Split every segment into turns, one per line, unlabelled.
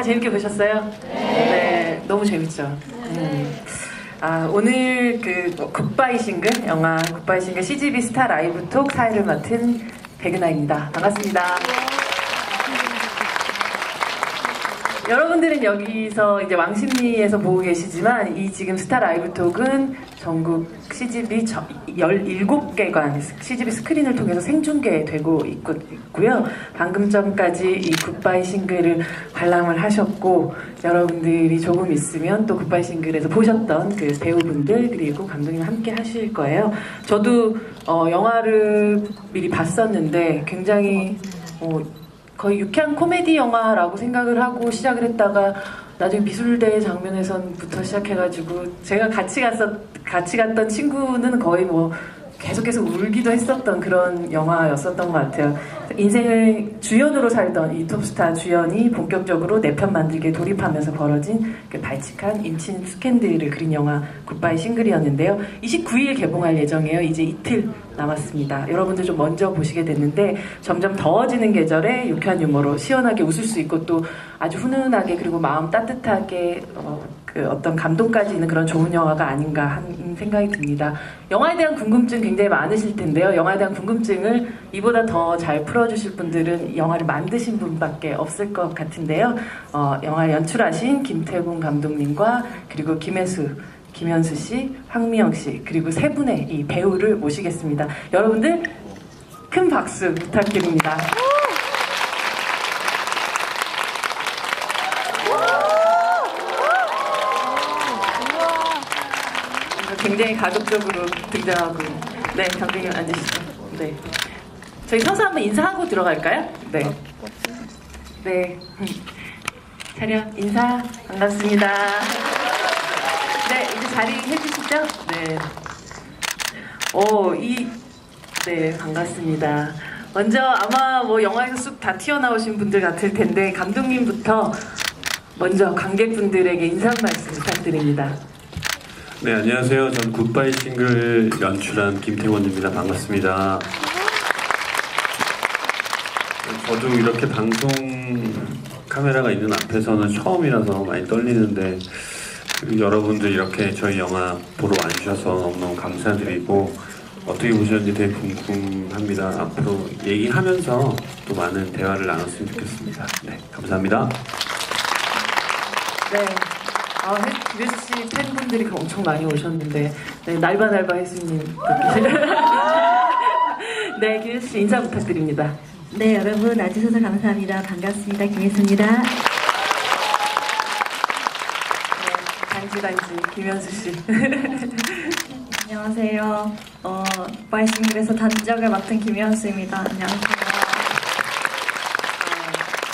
영화 재밌게 보셨어요? 네, 너무 재밌죠. 오늘 그 굿바이 싱글, 영화 굿바이 싱글 CGV 스타 라이브 톡 사회를 맡은 백은하입니다. 반갑습니다. 여러분들은 여기서 이제 왕십리에서 보고 계시지만 이 지금 스타 라이브 톡은 전국 CGV 17개관 CGV 스크린을 통해서 생중계되고 있고요. 방금 전까지 이 굿바이 싱글을 관람을 하셨고, 여러분들이 조금 있으면 또 굿바이 싱글에서 보셨던 그 배우분들 그리고 감독님 함께 하실 거예요. 저도 영화를 미리 봤었는데 굉장히 거의 유쾌한 코미디 영화라고 생각을 하고 시작을 했다가 나중에 미술대 장면에서부터 시작해가지고 제가 같이 갔던 친구는 거의 뭐 계속해서 울기도 했었던 그런 영화였었던 것 같아요. 인생을 주연으로 살던 이 톱스타 주연이 본격적으로 내 편 만들기에 돌입하면서 벌어진 그 발칙한 임신 스캔들을 그린 영화 굿바이 싱글이었는데요. 29일 개봉할 예정이에요. 이제 이틀 남았습니다. 여러분들 좀 먼저 보시게 됐는데 점점 더워지는 계절에 유쾌한 유머로 시원하게 웃을 수 있고 또 아주 훈훈하게 그리고 마음 따뜻하게 그 어떤 감동까지 있는 그런 좋은 영화가 아닌가 하는 생각이 듭니다. 영화에 대한 궁금증 굉장히 많으실 텐데요. 영화에 대한 궁금증을 이보다 더 잘 풀어주실 분들은 영화를 만드신 분밖에 없을 것 같은데요. 영화를 연출하신 김태군 감독님과 그리고 김현수 씨, 황미영 씨 그리고 세 분의 이 배우를 모시겠습니다. 여러분들 큰 박수 부탁드립니다. 굉장히 가격적으로 등장하고, 네, 감독님 앉으시죠. 네, 저희 서서 한번 인사하고 들어갈까요? 네, 네, 차렷 인사 반갑습니다. 네, 이제 자리 해주시죠. 네, 네, 반갑습니다. 먼저 아마 뭐 영화에서 쑥 다 튀어나오신 분들 같을 텐데 감독님부터 먼저 관객분들에게 인사 말씀 부탁드립니다.
네, 안녕하세요. 전 굿바이 싱글 연출한 김태원입니다. 반갑습니다. 저도 이렇게 방송 카메라가 있는 앞에서는 처음이라서 많이 떨리는데, 그리고 여러분들 이렇게 저희 영화 보러 와주셔서 너무너무 감사드리고 어떻게 보셨는지 되게 궁금합니다. 앞으로 얘기하면서 또 많은 대화를 나눴으면 좋겠습니다. 네, 감사합니다.
네. 김혜수 씨 팬분들이 엄청 많이 오셨는데, 네, 날바날바 혜수님. 네, 김혜수 씨 인사 부탁드립니다.
네, 여러분 와주셔서 감사합니다. 반갑습니다. 김혜수입니다. 네,
단지 김현수 씨.
안녕하세요. 굿바이 싱글에서 단지역을 맡은 김현수입니다. 안녕하세요.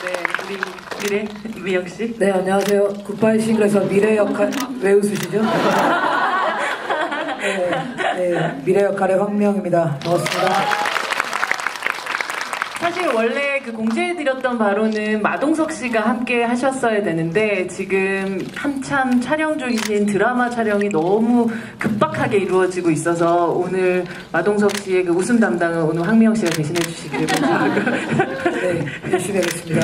네, 우리 미영 씨.
네, 안녕하세요. 굿바이 싱글에서 미래 역할 왜 웃으시죠? 네, 미래 역할의 황미영입니다. 반갑습니다.
사실 원래 그 공지해드렸던 바로는 마동석 씨가 함께 하셨어야 되는데 지금 한참 촬영 중이신 드라마 촬영이 너무 급박하게 이루어지고 있어서 오늘 마동석 씨의 그 웃음 담당은 오늘 황미영 씨가 대신해 주시기를 바랍니다.
네, 열심히 하겠습니다.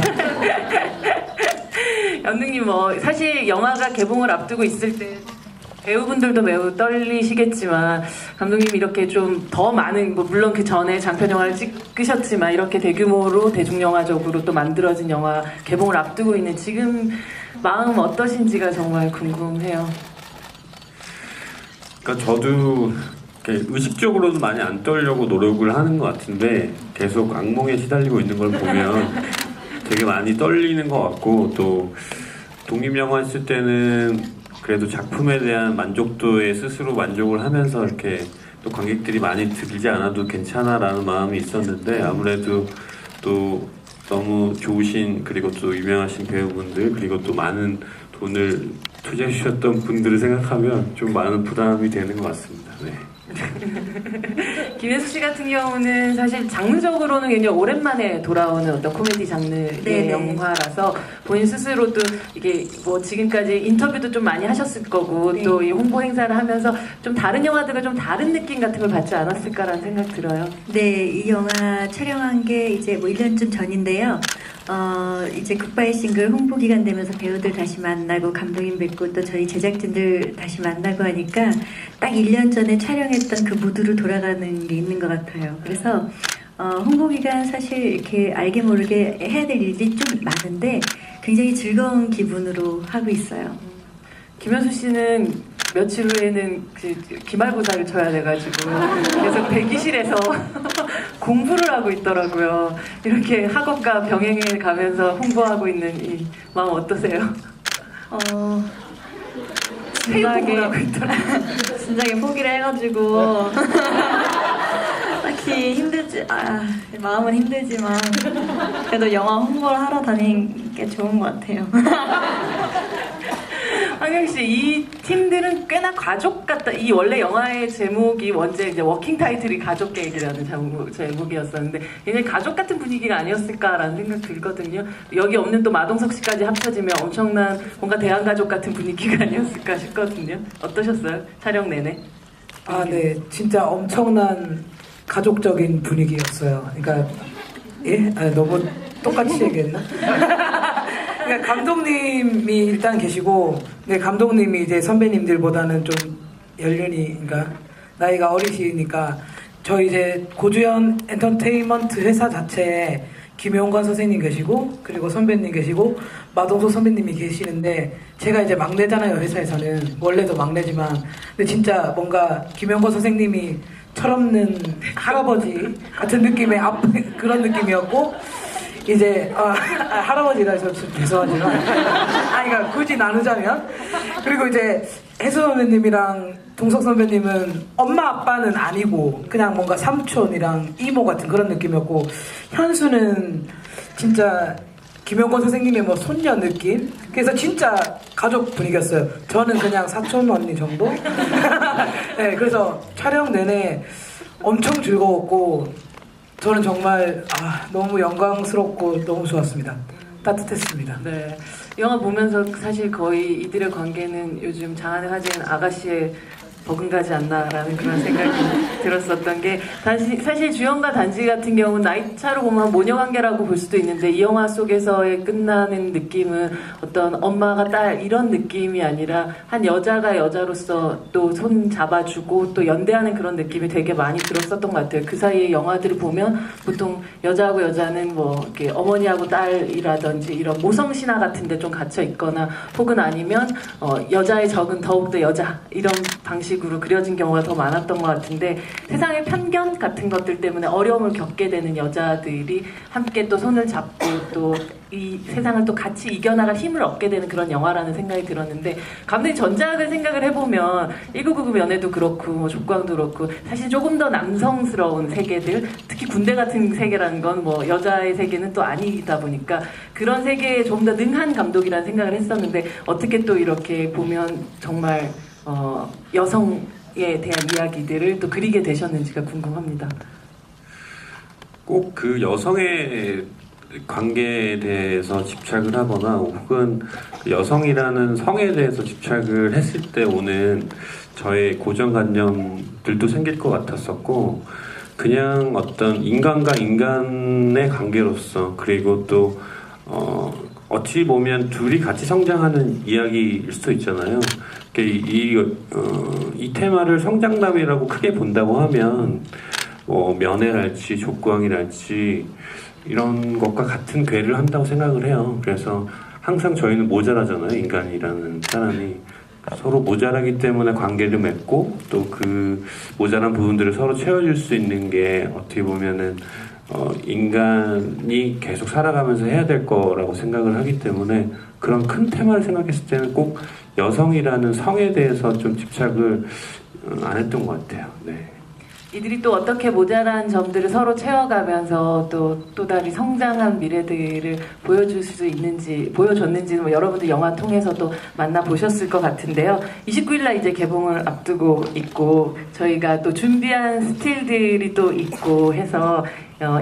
감독님 사실 영화가 개봉을 앞두고 있을 때 배우분들도 매우 떨리시겠지만 감독님이 이렇게 좀 더 많은 물론 그 전에 장편 영화를 찍으셨지만 이렇게 대규모로 대중영화적으로 또 만들어진 영화 개봉을 앞두고 있는 지금 마음 어떠신지가 정말 궁금해요.
그러니까 저도 의식적으로는 많이 안 떨려고 노력을 하는 것 같은데 계속 악몽에 시달리고 있는 걸 보면 되게 많이 떨리는 것 같고, 또 독립영화 했을 때는 그래도 작품에 대한 만족도에 스스로 만족을 하면서 이렇게 또 관객들이 많이 들지 않아도 괜찮아라는 마음이 있었는데, 아무래도 또 너무 좋으신 그리고 또 유명하신 배우분들 그리고 또 많은 돈을 투자해 주셨던 분들을 생각하면 좀 많은 부담이 되는 것 같습니다. 네.
김혜수 씨 같은 경우는 사실 장르적으로는 굉장히 오랜만에 돌아오는 어떤 코미디 장르의
네네.
영화라서 본인 스스로도 이게 뭐 지금까지 인터뷰도 좀 많이 하셨을 거고
네.
또 이 홍보 행사를 하면서 좀 다른 영화들과 좀 다른 느낌 같은 걸 받지 않았을까라는 생각 들어요.
네, 이 영화 촬영한 게 이제 뭐 1년쯤 전인데요.
이제 굿바이 싱글 홍보 기간 되면서 배우들 다시 만나고 감독님 뵙고 또 저희 제작진들 다시 만나고 하니까 딱 1년 전에 촬영했던 그 무드로 돌아가는 게 있는 것 같아요. 그래서 홍보 기간 사실 이렇게 알게 모르게 해야 될 일이 좀 많은데 굉장히 즐거운 기분으로 하고 있어요.
김현수 씨는 며칠 후에는 기말고사를 쳐야 돼가지고 계속 대기실에서 공부를 하고 있더라고요. 이렇게 학업과 병행해 가면서 홍보하고 있는 이 마음 어떠세요?
진작에
하고 있더라고요.
진작에 포기를 해가지고 딱히 마음은 힘들지만 그래도 영화 홍보를 하러 다니는 게 좋은 것 같아요.
황영 씨, 이 팀들은 꽤나 가족 같다. 이 원래 영화의 제목이 원제 이제 워킹 타이틀이 가족 계획이라는 제목이었었는데 얘네 가족 같은 분위기가 아니었을까라는 생각 들거든요. 여기 없는 또 마동석 씨까지 합쳐지면 엄청난 뭔가 대한가족 같은 분위기가 아니었을까 싶거든요. 어떠셨어요? 촬영 내내?
아, 네, 진짜 엄청난 가족적인 분위기였어요. 그러니까 예, 너무 똑같이 얘기했나? 그러니까 감독님이 일단 계시고, 네, 감독님이 이제 선배님들보다는 좀 연륜이, 그러니까 나이가 어리시니까 저희 이제 고주연 엔터테인먼트 회사 자체에 김용관 선생님 계시고, 그리고 선배님 계시고, 마동석 선배님이 계시는데 제가 이제 막내잖아요, 회사에서는. 원래도 막내지만. 근데 진짜 뭔가 김용관 선생님이 철없는 할아버지 같은 느낌의 그런 느낌이었고, 이제 할아버지라 해서 좀 죄송하지만 그러니까 굳이 나누자면, 그리고 이제 혜수 선배님이랑 동석 선배님은 엄마 아빠는 아니고 그냥 뭔가 삼촌이랑 이모 같은 그런 느낌이었고, 현수는 진짜 김영권 선생님의 뭐 손녀 느낌. 그래서 진짜 가족 분위기였어요. 저는 그냥 사촌 언니 정도. 네, 그래서 촬영 내내 엄청 즐거웠고, 저는 정말 너무 영광스럽고 너무 좋았습니다. 따뜻했습니다.
네. 영화 보면서 사실 거의 이들의 관계는 요즘 장안에 화제는 아가씨의 버금가지 않나라는 그런 생각이 들었었던 게, 사실 주연과 단지 같은 경우는 나이 차로 보면 모녀 관계라고 볼 수도 있는데 이 영화 속에서의 끝나는 느낌은 어떤 엄마가 딸 이런 느낌이 아니라 한 여자가 여자로서 또 손 잡아주고 또 연대하는 그런 느낌이 되게 많이 들었었던 것 같아요. 그 사이에 영화들을 보면 보통 여자하고 여자는 뭐 이렇게 어머니하고 딸이라든지 이런 모성 신화 같은데 좀 갇혀 있거나, 혹은 아니면 여자의 적은 더욱더 여자 이런 방식으로 그려진 경우가 더 많았던 것 같은데, 세상의 편견 같은 것들 때문에 어려움을 겪게 되는 여자들이 함께 또 손을 잡고 또 이 세상을 또 같이 이겨나갈 힘을 얻게 되는 그런 영화라는 생각이 들었는데, 감독님 전작을 생각을 해보면 1999 연애도 그렇고 뭐 족광도 그렇고 사실 조금 더 남성스러운 세계들, 특히 군대 같은 세계라는 건 뭐 여자의 세계는 또 아니다 보니까 그런 세계에 좀 더 능한 감독이라는 생각을 했었는데, 어떻게 또 이렇게 보면 정말 여성에 대한 이야기들을 또 그리게 되셨는지가 궁금합니다.
꼭 그 여성의 관계에 대해서 집착을 하거나 혹은 그 여성이라는 성에 대해서 집착을 했을 때 오는 저의 고정관념들도 생길 것 같았었고, 그냥 어떤 인간과 인간의 관계로서, 그리고 또 어찌 보면 둘이 같이 성장하는 이야기일 수도 있잖아요. 이 테마를 성장남이라고 크게 본다고 하면 면회랄지 족구왕이랄지 이런 것과 같은 궤를 한다고 생각을 해요. 그래서 항상 저희는 모자라잖아요. 인간이라는 사람이 서로 모자라기 때문에 관계를 맺고, 또 그 모자란 부분들을 서로 채워줄 수 있는 게 어떻게 보면은 인간이 계속 살아가면서 해야 될 거라고 생각을 하기 때문에, 그런 큰 테마를 생각했을 때는 꼭 여성이라는 성에 대해서 좀 집착을 안 했던 것 같아요. 네.
이들이 또 어떻게 모자란 점들을 서로 채워가면서 또 다른 성장한 미래들을 보여줄 수 있는지, 보여줬는지는 뭐 여러분들 영화 통해서도 만나보셨을 것 같은데요. 29일날 이제 개봉을 앞두고 있고 저희가 또 준비한 스틸들이 또 있고 해서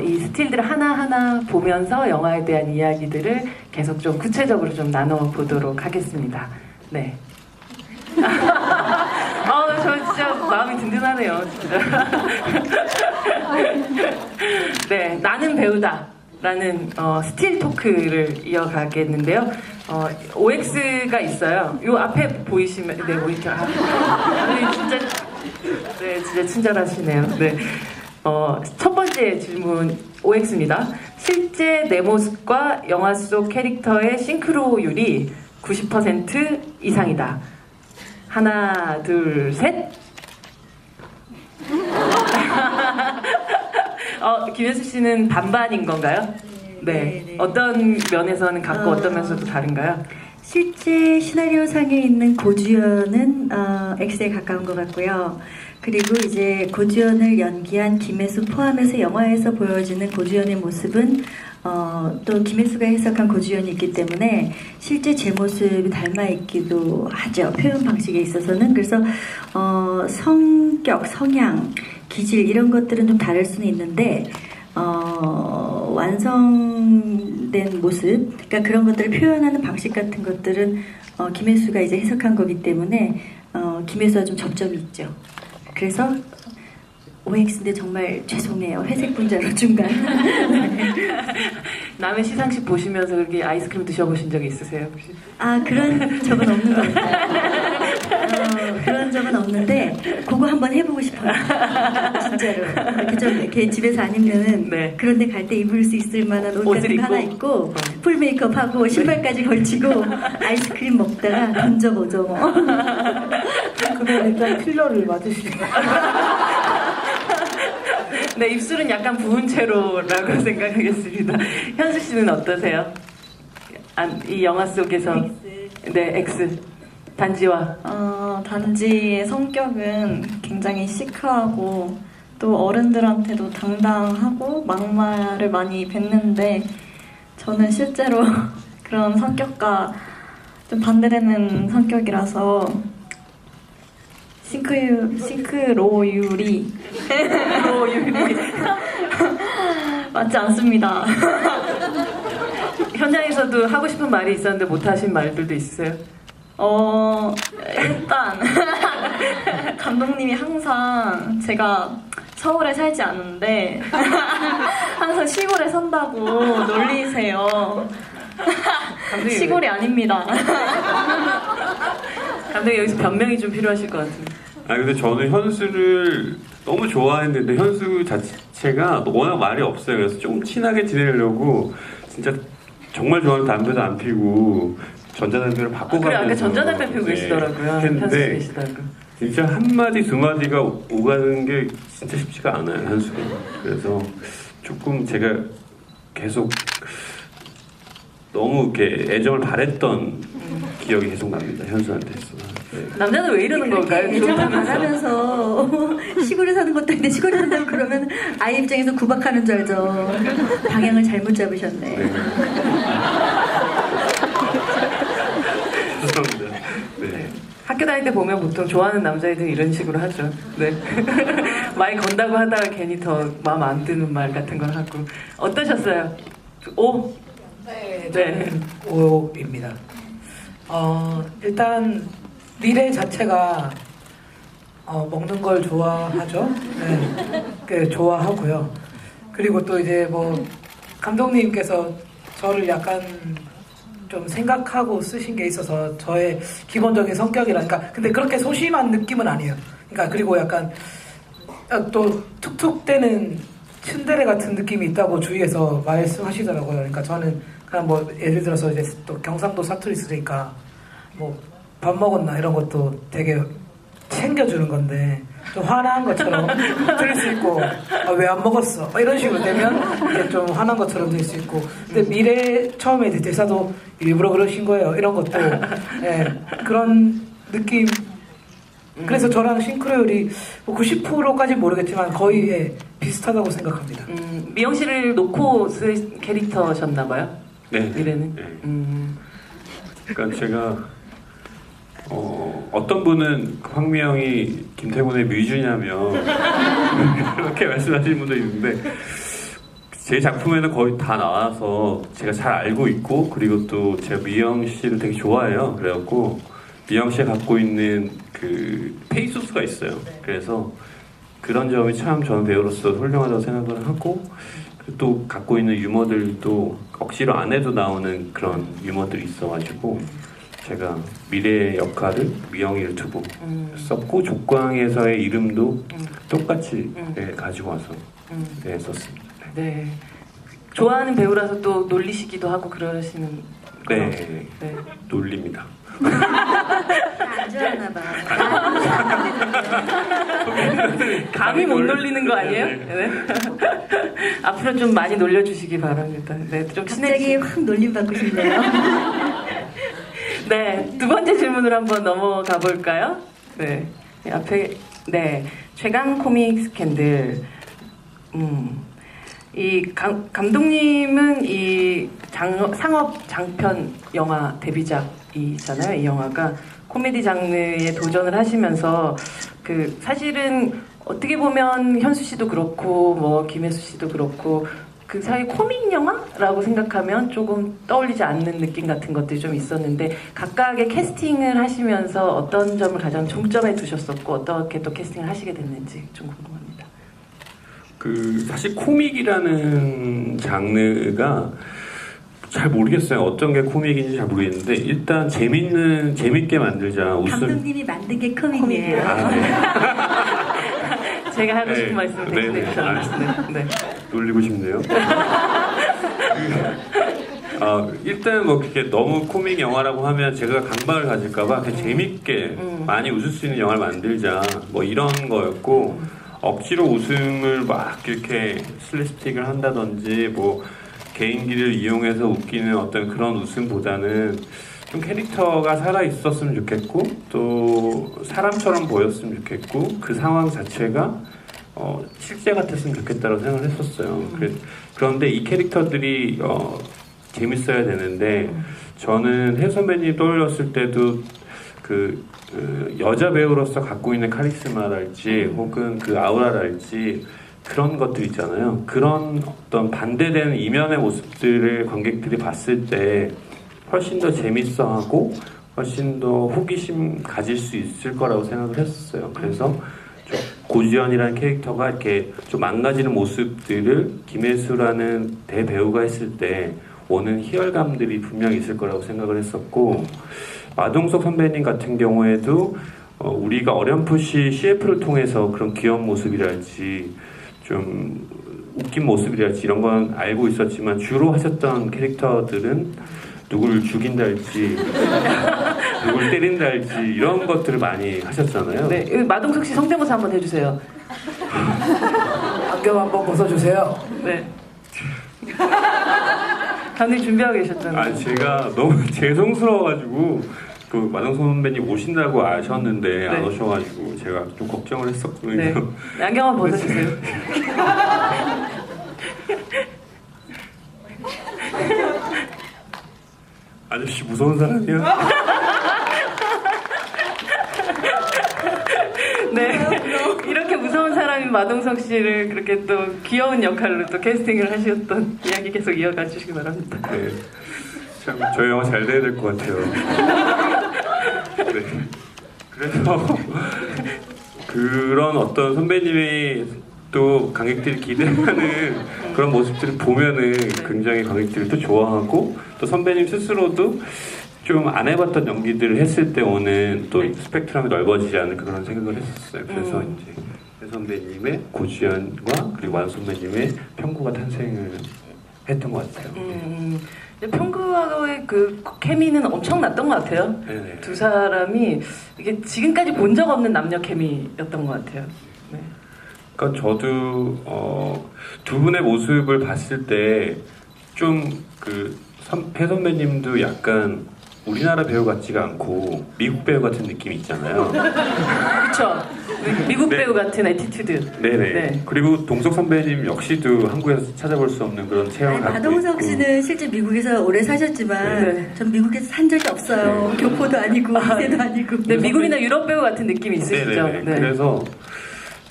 이 스틸들을 하나하나 보면서 영화에 대한 이야기들을 계속 좀 구체적으로 좀 나눠보도록 하겠습니다. 네. 저 진짜 마음이 든든하네요, 진짜. 네, 나는 배우다. 라는 스틸 토크를 이어가겠는데요. OX가 있어요. 요 앞에 보이시면 네 모니터. 진짜 친절하시네요. 네. 첫 번째 질문 OX입니다. 실제 내 모습과 영화 속 캐릭터의 싱크로율이 90% 이상이다. 하나, 둘, 셋. 김현수 씨는 반반인 건가요? 네. 어떤 면에서는 같고 어떤 면에서도 다른가요?
실제 시나리오상에 있는 고주연은 X에 가까운 것 같고요. 그리고 이제 고주연을 연기한 김혜수 포함해서 영화에서 보여지는 고주연의 모습은 또 김혜수가 해석한 고주연이 있기 때문에 실제 제 모습이 닮아 있기도 하죠. 표현 방식에 있어서는. 그래서 성격, 성향, 기질 이런 것들은 좀 다를 수는 있는데 완성된 모습, 그러니까 그런 것들을 표현하는 방식 같은 것들은 김혜수가 이제 해석한 거기 때문에 김혜수와 좀 접점이 있죠. 그래서 OX인데 정말 죄송해요. 회색 분자로 중간.
남의 시상식 보시면서 그렇게 아이스크림 드셔보신 적이 있으세요? 혹시?
그런 적은 없는 것 같아요. 그런 적은 없는데 그거 한번 해보고 싶어요. 진짜로. 이렇게 좀 이렇게 집에서 안 입는
네.
그런데 갈 때 입을 수 있을 만한 옷 같은 거 하나 입고 풀 메이크업하고 신발까지 걸치고 아이스크림 먹다가 던져보죠 뭐.
그러면 일단 필러를 맞으시고.
네, 입술은 약간 부은 채로라고 생각하겠습니다. 현수 씨는 어떠세요? 이 영화 속에서 네, X 단지와
단지의 성격은 굉장히 시크하고 또 어른들한테도 당당하고 막말을 많이 뱉는데 저는 실제로 그런 성격과 좀 반대되는 성격이라서 싱크로율이 맞지 않습니다.
현장에서도 하고 싶은 말이 있었는데 못하신 말들도 있으세요?
일단 감독님이 항상 제가 서울에 살지 않는데 항상 시골에 산다고 놀리세요. 시골이 아닙니다.
감독님 여기서 변명이 좀 필요하실 것 같은데.
근데 저는 현수를 너무 좋아했는데 현수 자체가 워낙 말이 없어요. 그래서 좀 친하게 지내려고 진짜 정말 좋아하는 담배도 안 피고 전자담배를 바꿔가면서
그래 아까 전자담배 피우고 계시더라고요. 현수 씨
했는데
계시더라고요.
진짜 한마디 두 마디가 오가는 게 진짜 쉽지가 않아요, 현수가. 그래서 조금 제가 계속 너무 이렇게 애정을 바랬던 기억이 계속 납니다, 현수한테서. 네.
남자는 왜 이러는 걸까요?
애정을
좋다면서.
말하면서 시골에 사는 것도 아닌데 시골에 산다고 그러면 아이 입장에서 구박하는 줄 알죠. 방향을 잘못 잡으셨네.
네. 죄송합니다. 네.
학교 다닐 때 보면 보통 좋아하는 남자애들은 이런 식으로 하죠. 네. 말 건다고 하다가 괜히 더 마음 안 드는 말 같은 걸 하고. 어떠셨어요? 오?
네. O입니다. 일단 미래 자체가 먹는 걸 좋아하죠. 네. 그 좋아하고요. 그리고 또 이제 뭐 감독님께서 저를 약간 좀 생각하고 쓰신 게 있어서 저의 기본적인 성격이라니까. 근데 그렇게 소심한 느낌은 아니에요. 그러니까 그리고 약간 또 툭툭 대는 츤데레 같은 느낌이 있다고 주위에서 말씀하시더라고요. 그러니까 저는 그냥 뭐 예를 들어서 이제 또 경상도 사투리 쓰니까 뭐 밥 먹었나 이런 것도 되게 챙겨주는 건데 좀 화난 것처럼 들릴 수 있고 왜 안 먹었어 이런 식으로 되면 이제 좀 화난 것처럼 들릴 수 있고 근데 미래 처음에 이제 대사도 일부러 그러신 거예요 이런 것도 예, 그런 느낌. 그래서 저랑 싱크로율이 뭐 90%까지는 모르겠지만 거의 예, 비슷하다고 생각합니다.
미영 씨를 놓고 쓴 캐릭터셨나봐요?
네.
미래는?
네. 그러니까 제가 어떤 분은 황미영이 김태곤의 뮤즈냐며 그렇게 말씀하시는 분도 있는데 제 작품에는 거의 다 나와서 제가 잘 알고 있고 그리고 또 제가 미영 씨를 되게 좋아해요. 그래갖고 미영 씨가 갖고 있는 그 페이소스가 있어요. 그래서 그런 점이 참 저는 배우로서 훌륭하다고 생각을 하고 또 갖고 있는 유머들도 억지로 안 해도 나오는 그런 유머들이 있어가지고 제가 미래의 역할을 미영이를 두고 썼고 족광에서의 이름도 똑같이 네, 가지고 와서 네, 썼습니다.
네. 좋아하는 배우라서 또 놀리시기도 하고 그러시는
네,
네.
놀립니다.
안 좋아하나 봐.
감히 못 놀리는 거 아니에요? 네. 앞으로 좀 많이 놀려주시기 바랍니다. 네, 좀
갑자기 확 놀림 받고 싶네요.
네, 두 번째 질문으로 한번 넘어가 볼까요? 네, 앞에 네 최강 코믹 스캔들. 이 감독님은 이 상업 장편 영화 데뷔작이잖아요. 이 영화가 코미디 장르에 도전을 하시면서 그 사실은 어떻게 보면 현수 씨도 그렇고 뭐 김혜수 씨도 그렇고 그 사이 코믹 영화라고 생각하면 조금 떠올리지 않는 느낌 같은 것들이 좀 있었는데 각각의 캐스팅을 하시면서 어떤 점을 가장 중점에 두셨었고 어떻게 또 캐스팅을 하시게 됐는지 좀 궁금합니다.
사실 코믹이라는 장르가 잘 모르겠어요. 어떤 게 코믹인지 잘 모르겠는데 일단 재밌게 만들자. 웃음.
감독님이 만든 게 코믹이에요.
아, 네.
제가 하고 싶은
네.
말씀을
네,
대신해
네.
주셨습니다. 네.
놀리고 싶네요. 일단 뭐 그렇게 너무 코믹 영화라고 하면 제가 강박을 가질까봐 그냥 재밌게 많이 웃을 수 있는 영화를 만들자. 뭐 이런 거였고. 억지로 웃음을 막 이렇게 슬랩스틱을 한다든지 뭐 개인기를 이용해서 웃기는 어떤 그런 웃음보다는 좀 캐릭터가 살아 있었으면 좋겠고 또 사람처럼 보였으면 좋겠고 그 상황 자체가 실제 같았으면 좋겠다고 생각을 했었어요. 그런데 이 캐릭터들이 재밌어야 되는데 저는 혜 선배님 떠올렸을 때도 그 여자 배우로서 갖고 있는 카리스마랄지 혹은 그 아우라랄지 그런 것들 있잖아요. 그런 어떤 반대되는 이면의 모습들을 관객들이 봤을 때 훨씬 더 재밌어하고 훨씬 더 호기심 가질 수 있을 거라고 생각을 했었어요. 그래서 좀 고지연이라는 캐릭터가 이렇게 좀 망가지는 모습들을 김혜수라는 대배우가 했을 때 오는 희열감들이 분명히 있을 거라고 생각을 했었고 마동석 선배님 같은 경우에도 우리가 어렴풋이 CF를 통해서 그런 귀여운 모습이랄지 좀 웃긴 모습이랄지 이런 건 알고 있었지만 주로 하셨던 캐릭터들은 누굴 죽인달지 누굴 때린달지 이런 것들을 많이 하셨잖아요.
네, 마동석 씨 성대모사 한번 해주세요.
안경 한번 벗어주세요.
네. 감독님 준비하고 계셨잖아요.
제가 너무 죄송스러워가지고 그 마동석 선배님 오신다고 아셨는데 안
네.
오셔가지고 제가 좀 걱정을 했었거든요.
네. 안경 한번 벗어주세요.
아저씨 무서운 사람이야?
네. 이렇게 무서운 사람인 마동석 씨를 그렇게 또 귀여운 역할로 또 캐스팅을 하셨던 이야기 계속 이어가 주시기 바랍니다.
네. 참 저희 영화 잘 돼야 될 것 같아요. 네. 그래서 그런 어떤 선배님이 또 관객들이 기대하는 그런 모습들을 보면은 굉장히 관객들이 또 좋아하고 또 선배님 스스로도 좀 안 해봤던 연기들을 했을 때 오는 또 스펙트럼이 넓어지지 않을까 그런 생각을 했었어요. 그래서 이제 혜 선배님의 고지연과 그리고 완 선배님의 평구가 탄생을 했던 것 같아요.
평구와의 그 케미는 엄청났던 것 같아요.
네네.
두 사람이 이게 지금까지 본 적 없는 남녀 케미였던 것 같아요. 네.
그러니까 저도 두 분의 모습을 봤을 때 좀 그 혜 선배님도 약간 우리나라 배우 같지가 않고 미국 배우 같은 느낌이 있잖아요.
그렇죠. 미국
네.
배우 같은 애티튜드.
네네.
네.
그리고 동석 선배님 역시도 한국에서 찾아볼 수 없는 그런 체형을 갖고
마동석
있고.
씨는 실제 미국에서 오래 사셨지만
네.
전 미국에서 산 적이 없어요. 교포도 아니고 이세도 아니고.
네, 미국이나 유럽 배우 같은 느낌이 있으시죠.
네네네.
네.
그래서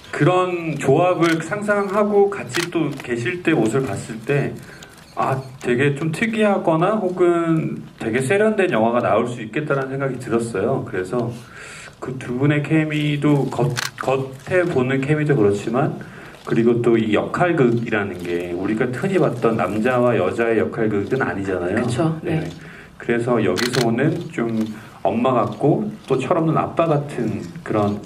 그런 조합을 상상하고 같이 또 계실 때 모습을 봤을 때 되게 좀 특이하거나 혹은 되게 세련된 영화가 나올 수 있겠다는 생각이 들었어요. 그래서 그 두 분의 케미도 겉에 보는 케미도 그렇지만 그리고 또 이 역할극이라는 게 우리가 흔히 봤던 남자와 여자의 역할극은 아니잖아요.
그쵸, 네.
그래서 여기서 오는 좀 엄마 같고 또 철없는 아빠 같은 그런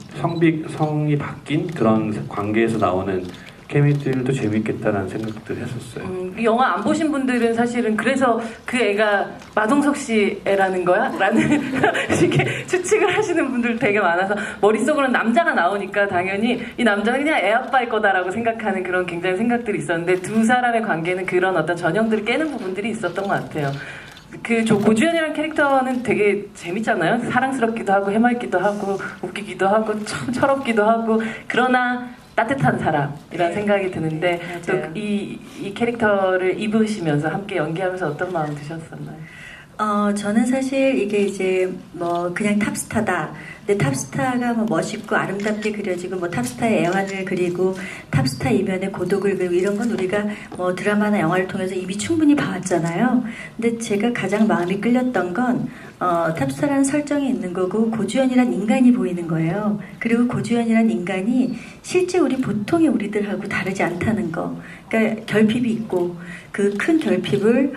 성이 바뀐 그런 관계에서 나오는 케미들도 재밌겠다라는 생각들 했었어요.
이 영화 안 보신 분들은 사실은 그래서 그 애가 마동석 씨 애라는 거야? 라는 식의 추측을 하시는 분들 되게 많아서 머릿속으로는 남자가 나오니까 당연히 이 남자는 그냥 애 아빠일 거다라고 생각하는 그런 굉장히 생각들이 있었는데 두 사람의 관계는 그런 어떤 전형들을 깨는 부분들이 있었던 것 같아요. 고주현이라는 캐릭터는 되게 재밌잖아요. 사랑스럽기도 하고 해맑기도 하고 웃기기도 하고 참 철없기도 하고 그러나 따뜻한 사람이라는 생각이 드는데 또 이 캐릭터를 입으시면서 함께 연기하면서 어떤 마음 드셨었나요?
저는 사실 이게 이제 뭐 그냥 탑스타다. 근데 탑스타가 뭐 멋있고 아름답게 그려지고 뭐 탑스타의 애환을 그리고 탑스타 이면의 고독을 그리고 이런 건 우리가 뭐 드라마나 영화를 통해서 이미 충분히 봐왔잖아요. 근데 제가 가장 마음이 끌렸던 건 탑스타라는 설정이 있는 거고 고주현이란 인간이 보이는 거예요. 그리고 고주현이란 인간이 실제 우리 보통의 우리들하고 다르지 않다는 거. 그러니까 결핍이 있고 그 큰 결핍을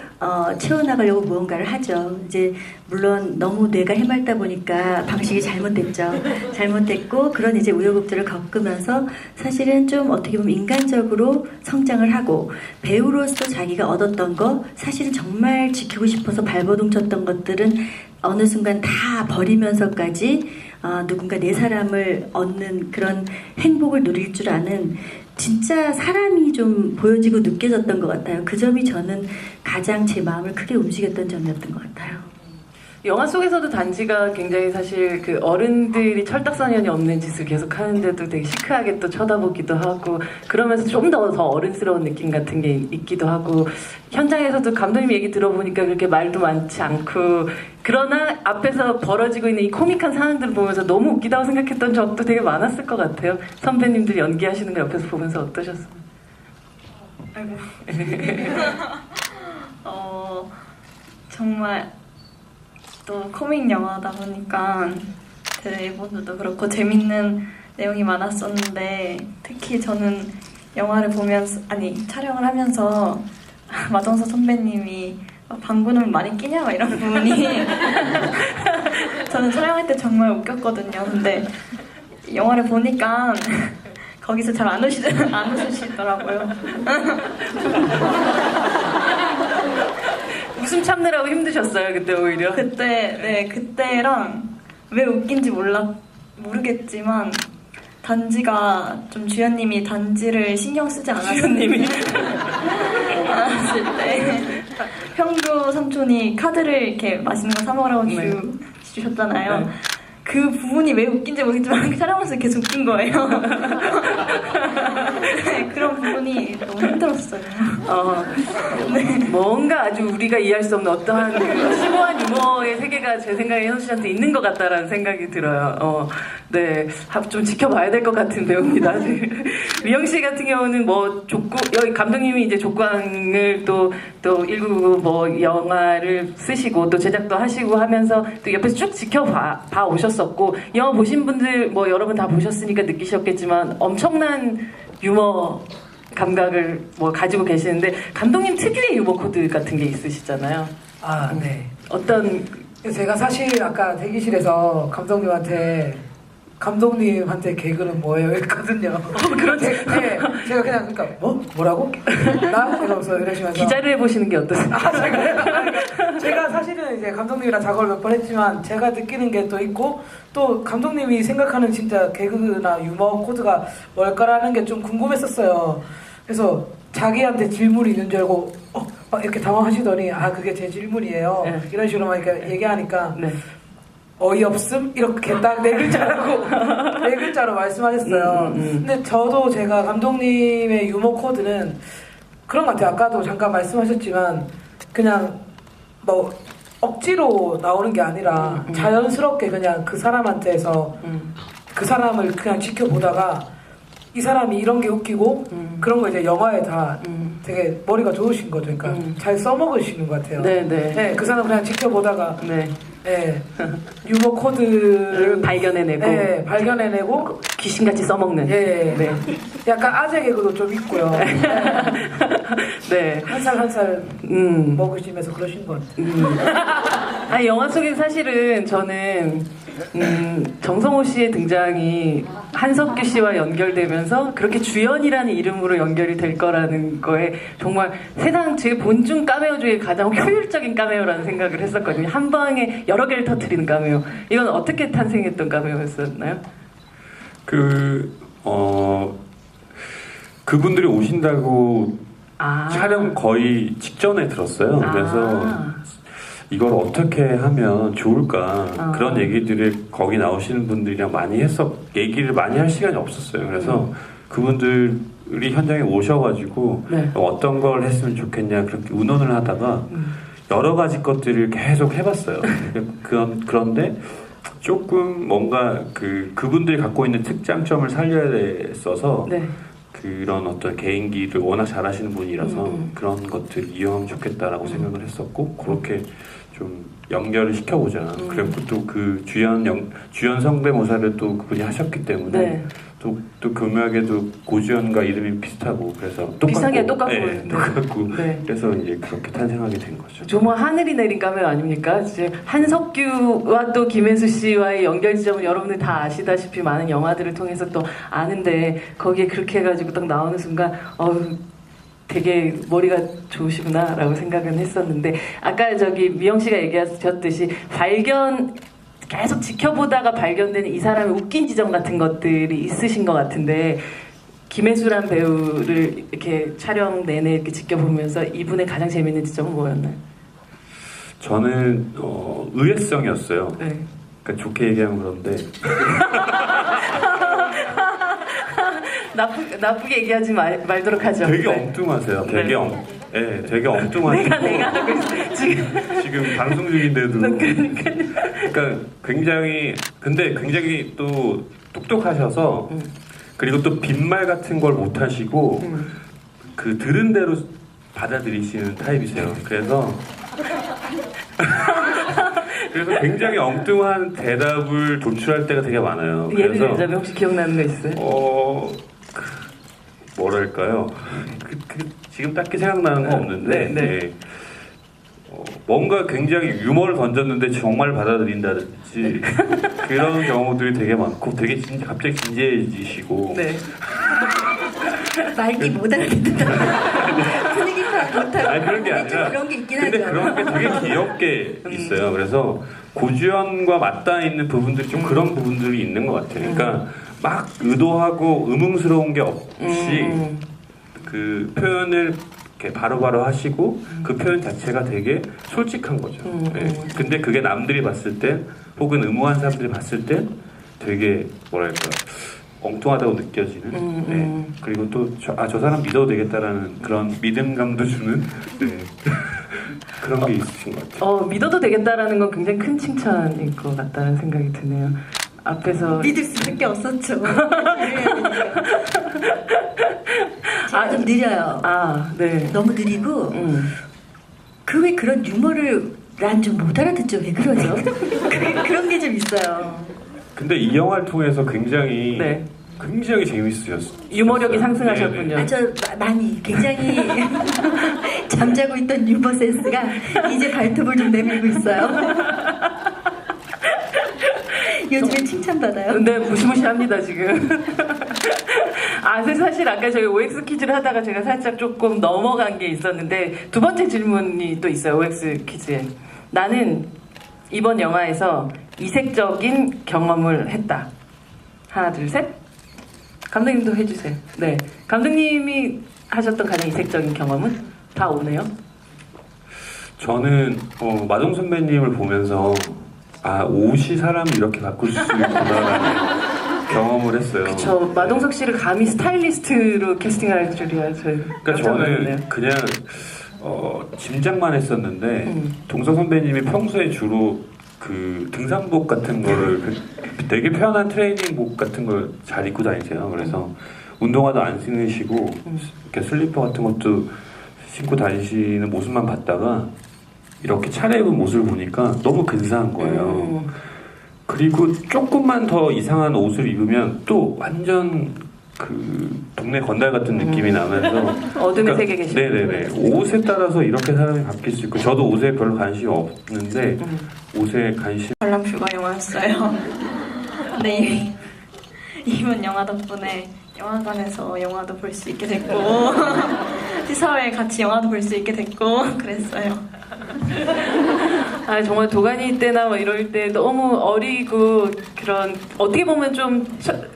채워나가려고 무언가를 하죠. 이제 물론 너무 뇌가 해맑다 보니까 방식이 잘못됐고 그런 이제 우여곡절을 겪으면서 사실은 좀 어떻게 보면 인간적으로 성장을 하고 배우로서 자기가 얻었던 거 사실은 정말 지키고 싶어서 발버둥 쳤던 것들은 어느 순간 다 버리면서까지 누군가 내 사람을 얻는 그런 행복을 누릴 줄 아는 진짜 사람이 좀 보여지고 느껴졌던 것 같아요. 그 점이 저는 가장 제 마음을 크게 움직였던 점이었던 것 같아요.
영화 속에서도 단지가 굉장히 사실 그 어른들이 철딱서년이 없는 짓을 계속 하는데도 되게 시크하게 또 쳐다보기도 하고 그러면서 좀 더 어른스러운 느낌 같은 게 있기도 하고 현장에서도 감독님 얘기 들어보니까 그렇게 말도 많지 않고 그러나 앞에서 벌어지고 있는 이 코믹한 상황들을 보면서 너무 웃기다고 생각했던 적도 되게 많았을 것 같아요. 선배님들 연기하시는 거 옆에서 보면서 어떠셨어요?
아이고. 정말 또 코믹 영화다 보니까 대본도 그렇고 재밌는 내용이 많았었는데 특히 저는 영화를 보면서 촬영을 하면서 마동석 선배님이 방구는 많이 끼냐 막 이런 부분이 저는 촬영할 때 정말 웃겼거든요. 근데 영화를 보니까 거기서 잘 안 웃으시더라고요.
웃음 참느라고 힘드셨어요 그때 오히려?
그때랑 왜 웃긴지 모르겠지만 단지가 좀 주연님이 단지를 신경 쓰지 않았을 때 형규 삼촌이 카드를 이렇게 맛있는 거 사 먹으라고 주셨잖아요.
네.
그 부분이 왜 웃긴지 모르겠지만 촬영하면서 계속 웃긴 거예요. 네, 그런 부분이 너무 힘들었어요.
뭔가 아주 우리가 이해할 수 없는 어떠한 그 심오한 유머의 세계가 제 생각에 현수 씨한테 있는 것 같다라는 생각이 들어요. 네, 좀 지켜봐야 될 것 같은 배우입니다. 미영 씨 같은 경우는 뭐 여기 감독님이 이제 족광을 또 1999 뭐 영화를 쓰시고 또 제작도 하시고 하면서 또 옆에서 쭉 지켜봐 오셨었고 영화 보신 분들 뭐 여러분 다 보셨으니까 느끼셨겠지만 엄청난 유머 감각을 뭐 가지고 계시는데 감독님 특유의 유머 코드 같은 게 있으시잖아요.
네.
어떤
제가 사실 아까 대기실에서 감독님한테 개그는 뭐예요? 했거든요.
그렇지.
네, 제가 그냥 그러니까 뭐라고? 나? 이러면서 이러시면서
기자를 해보시는 게 어떠세요?
제가 사실은 이제 감독님이랑 작업을 몇 번 했지만 제가 느끼는 게 또 있고 또 감독님이 생각하는 진짜 개그나 유머 코드가 뭘까라는 게 좀 궁금했었어요. 그래서 자기한테 질문이 있는 줄 알고 막 이렇게 당황하시더니 그게 제 질문이에요.
네.
이런 식으로 막 이렇게 얘기하니까
네.
어이없음? 이렇게 딱 네 글자로 말씀하셨어요. 근데 저도 제가 감독님의 유머 코드는 그런 것 같아요. 아까도 잠깐 말씀하셨지만 그냥 뭐 억지로 나오는 게 아니라 자연스럽게 그냥 그 사람한테서 그 사람을 그냥 지켜보다가 이 사람이 이런 게 웃기고 그런 거 이제 영화에 다 되게 머리가 좋으신 거죠. 그러니까 잘 써먹으시는 것 같아요.
네,
그 사람 그냥 지켜보다가
네.
예, 유머 코드를
발견해내고
발견해내고
귀신같이 써먹는.
예,
네.
약간 아재 개그도 좀 있고요.
네.
한 살 한 살 먹으시면서 그러신 것 같아요.
아니, 영화 속에 사실은 저는 정성호 씨의 등장이 한석규 씨와 연결되면서 그렇게 주연이라는 이름으로 연결이 될 거라는 거에 정말 세상 제 본중 카메오 중에 가장 효율적인 카메오라는 생각을 했었거든요. 한 방에 여러 개를 터뜨리는 카메오. 이건 어떻게 탄생했던 카메오였었나요?
그분들이 오신다고
아.
촬영 거의 직전에 들었어요. 그래서 이걸 어떻게 하면 좋을까 그런 얘기들을 거기 나오시는 분들이랑 많이 얘기를 많이 할 시간이 없었어요. 그래서 그분들이 현장에 오셔가지고
네.
어떤 걸 했으면 좋겠냐 그렇게 의논을 하다가 여러 가지 것들을 계속 해봤어요. 그런데 조금 뭔가 그분들이 갖고 있는 특장점을 살려야 됐어서
네.
그런 어떤 개인기를 워낙 잘하시는 분이라서 그런 것들을 이용하면 좋겠다라고 생각을 했었고 그렇게 좀 연결을 시켜보자. 그리고 또 그 주연 성대모사를 또 그분이 하셨기 때문에
네.
또 교묘하게도 고주연과 이름이 비슷하고 그래서
비슷하게 똑같고.
네, 똑같고
네.
그래서 이제 그렇게 탄생하게 된 거죠.
정말 하늘이 내린 카메오 아닙니까? 이제 한석규와 또 김혜수 씨와의 연결 지점은 여러분들 다 아시다시피 많은 영화들을 통해서 또 아는데 거기에 그렇게 해가지고 딱 나오는 순간 되게 머리가 좋으시구나라고 생각은 했었는데 아까 미영 씨가 얘기하셨듯이 계속 지켜보다가 발견되는 이 사람의 웃긴 지점 같은 것들이 있으신 것 같은데 김혜수란 배우를 이렇게 촬영 내내 이렇게 지켜보면서 이분의 가장 재밌는 지점은 뭐였나요?
저는 의외성이었어요.
네.
그러니까 좋게 얘기하면 그런데
나쁘게 얘기하지 말도록 하죠.
되게
네.
엉뚱하세요. 되게
네.
되게 엉뚱하시고
내가 하고 있어.
지금 방송 중인데도 그러니까 굉장히 또 똑똑하셔서 그리고 또 빈말 같은 걸 못 하시고 들은 대로 받아들이시는 타입이세요. 그래서 굉장히 엉뚱한 대답을 도출할 때가 되게 많아요.
예를
그래서
들자면 혹시 기억나는 거 있어요?
뭐랄까요? 지금 딱히 생각나는 거 없는데
네.
뭔가 굉장히 유머를 던졌는데 정말 받아들인다든지 그런 경우들이 되게 많고 되게 갑자기 진지해지시고
네.
말기 못 알아듣는다. 분위기 파악 못하고.
아니 그런 게 아니라
그런 게 있긴
근데
하죠.
그런 게 되게 귀엽게 있어요. 그래서 고주연과 맞닿아 있는 부분들이 좀 그런 부분들이 있는 것 같아요. 그러니까 막 의도하고 의문스러운 게 없이 그 표현을 이렇게 바로바로 하시고 그 표현 자체가 되게 솔직한 거죠. 네. 근데 그게 남들이 봤을 때 혹은 의무한 사람들이 봤을 때 되게 뭐랄까 엉뚱하다고 느껴지는 네. 그리고 또 저 사람 믿어도 되겠다라는 그런 믿음감도 주는 네. 그런 게 있으신 것 같아요.
믿어도 되겠다라는 건 굉장히 큰 칭찬일 것 같다는 생각이 드네요. 앞에서
믿을 수밖에 없었죠. 제가 좀 느려요.
네.
너무 느리고 그 왜 그런 유머를 난 좀 못 알아듣죠. 왜 그러죠? 그런 게 좀 있어요.
근데 이 영화를 통해서 굉장히 재밌으셨어요.
유머력이 상승하셨군요.
네네.
많이 굉장히 잠자고 있던 유머 센스가 이제 발톱을 좀 내밀고 있어요. 요즘에 칭찬받아요.
네, 무시무시합니다 지금. 사실 아까 저희 OX 퀴즈를 하다가 제가 살짝 조금 넘어간 게 있었는데 두 번째 질문이 또 있어요. OX 퀴즈에. 나는 이번 영화에서 이색적인 경험을 했다. 하나, 둘, 셋. 감독님도 해주세요. 네, 감독님이 하셨던 가장 이색적인 경험은 다 오네요.
저는 마동 선배님을 보면서 옷이 사람을 이렇게 바꿀 수 있구나라는 경험을 했어요.
저 마동석 씨를 감히 스타일리스트로 캐스팅할 줄이야.
그러니까 저는 그냥 짐작만 했었는데 동서 선배님이 평소에 주로 그 등산복 같은 거를 되게 편한 트레이닝복 같은 걸 잘 입고 다니세요. 그래서 운동화도 안 신으시고 이렇게 슬리퍼 같은 것도 신고 다니시는 모습만 봤다가 이렇게 차려입은 모습을 보니까 너무 근사한 거예요. 그리고 조금만 더 이상한 옷을 입으면 또 완전 그 동네 건달 같은 느낌이 나면서
어둠의 세계에 계시는
네네네. 옷에 따라서 이렇게 사람이 바뀔 수 있고 저도 옷에 별로 관심이 없는데 옷에 관심
관람 불가 영화였어요. 근데 이번 영화 덕분에 영화관에서 영화도 볼 수 있게 됐고 시사회 같이 영화도 볼 수 있게 됐고 그랬어요.
아 정말 도가니 때나 뭐 이럴 때 너무 어리고 그런 어떻게 보면 좀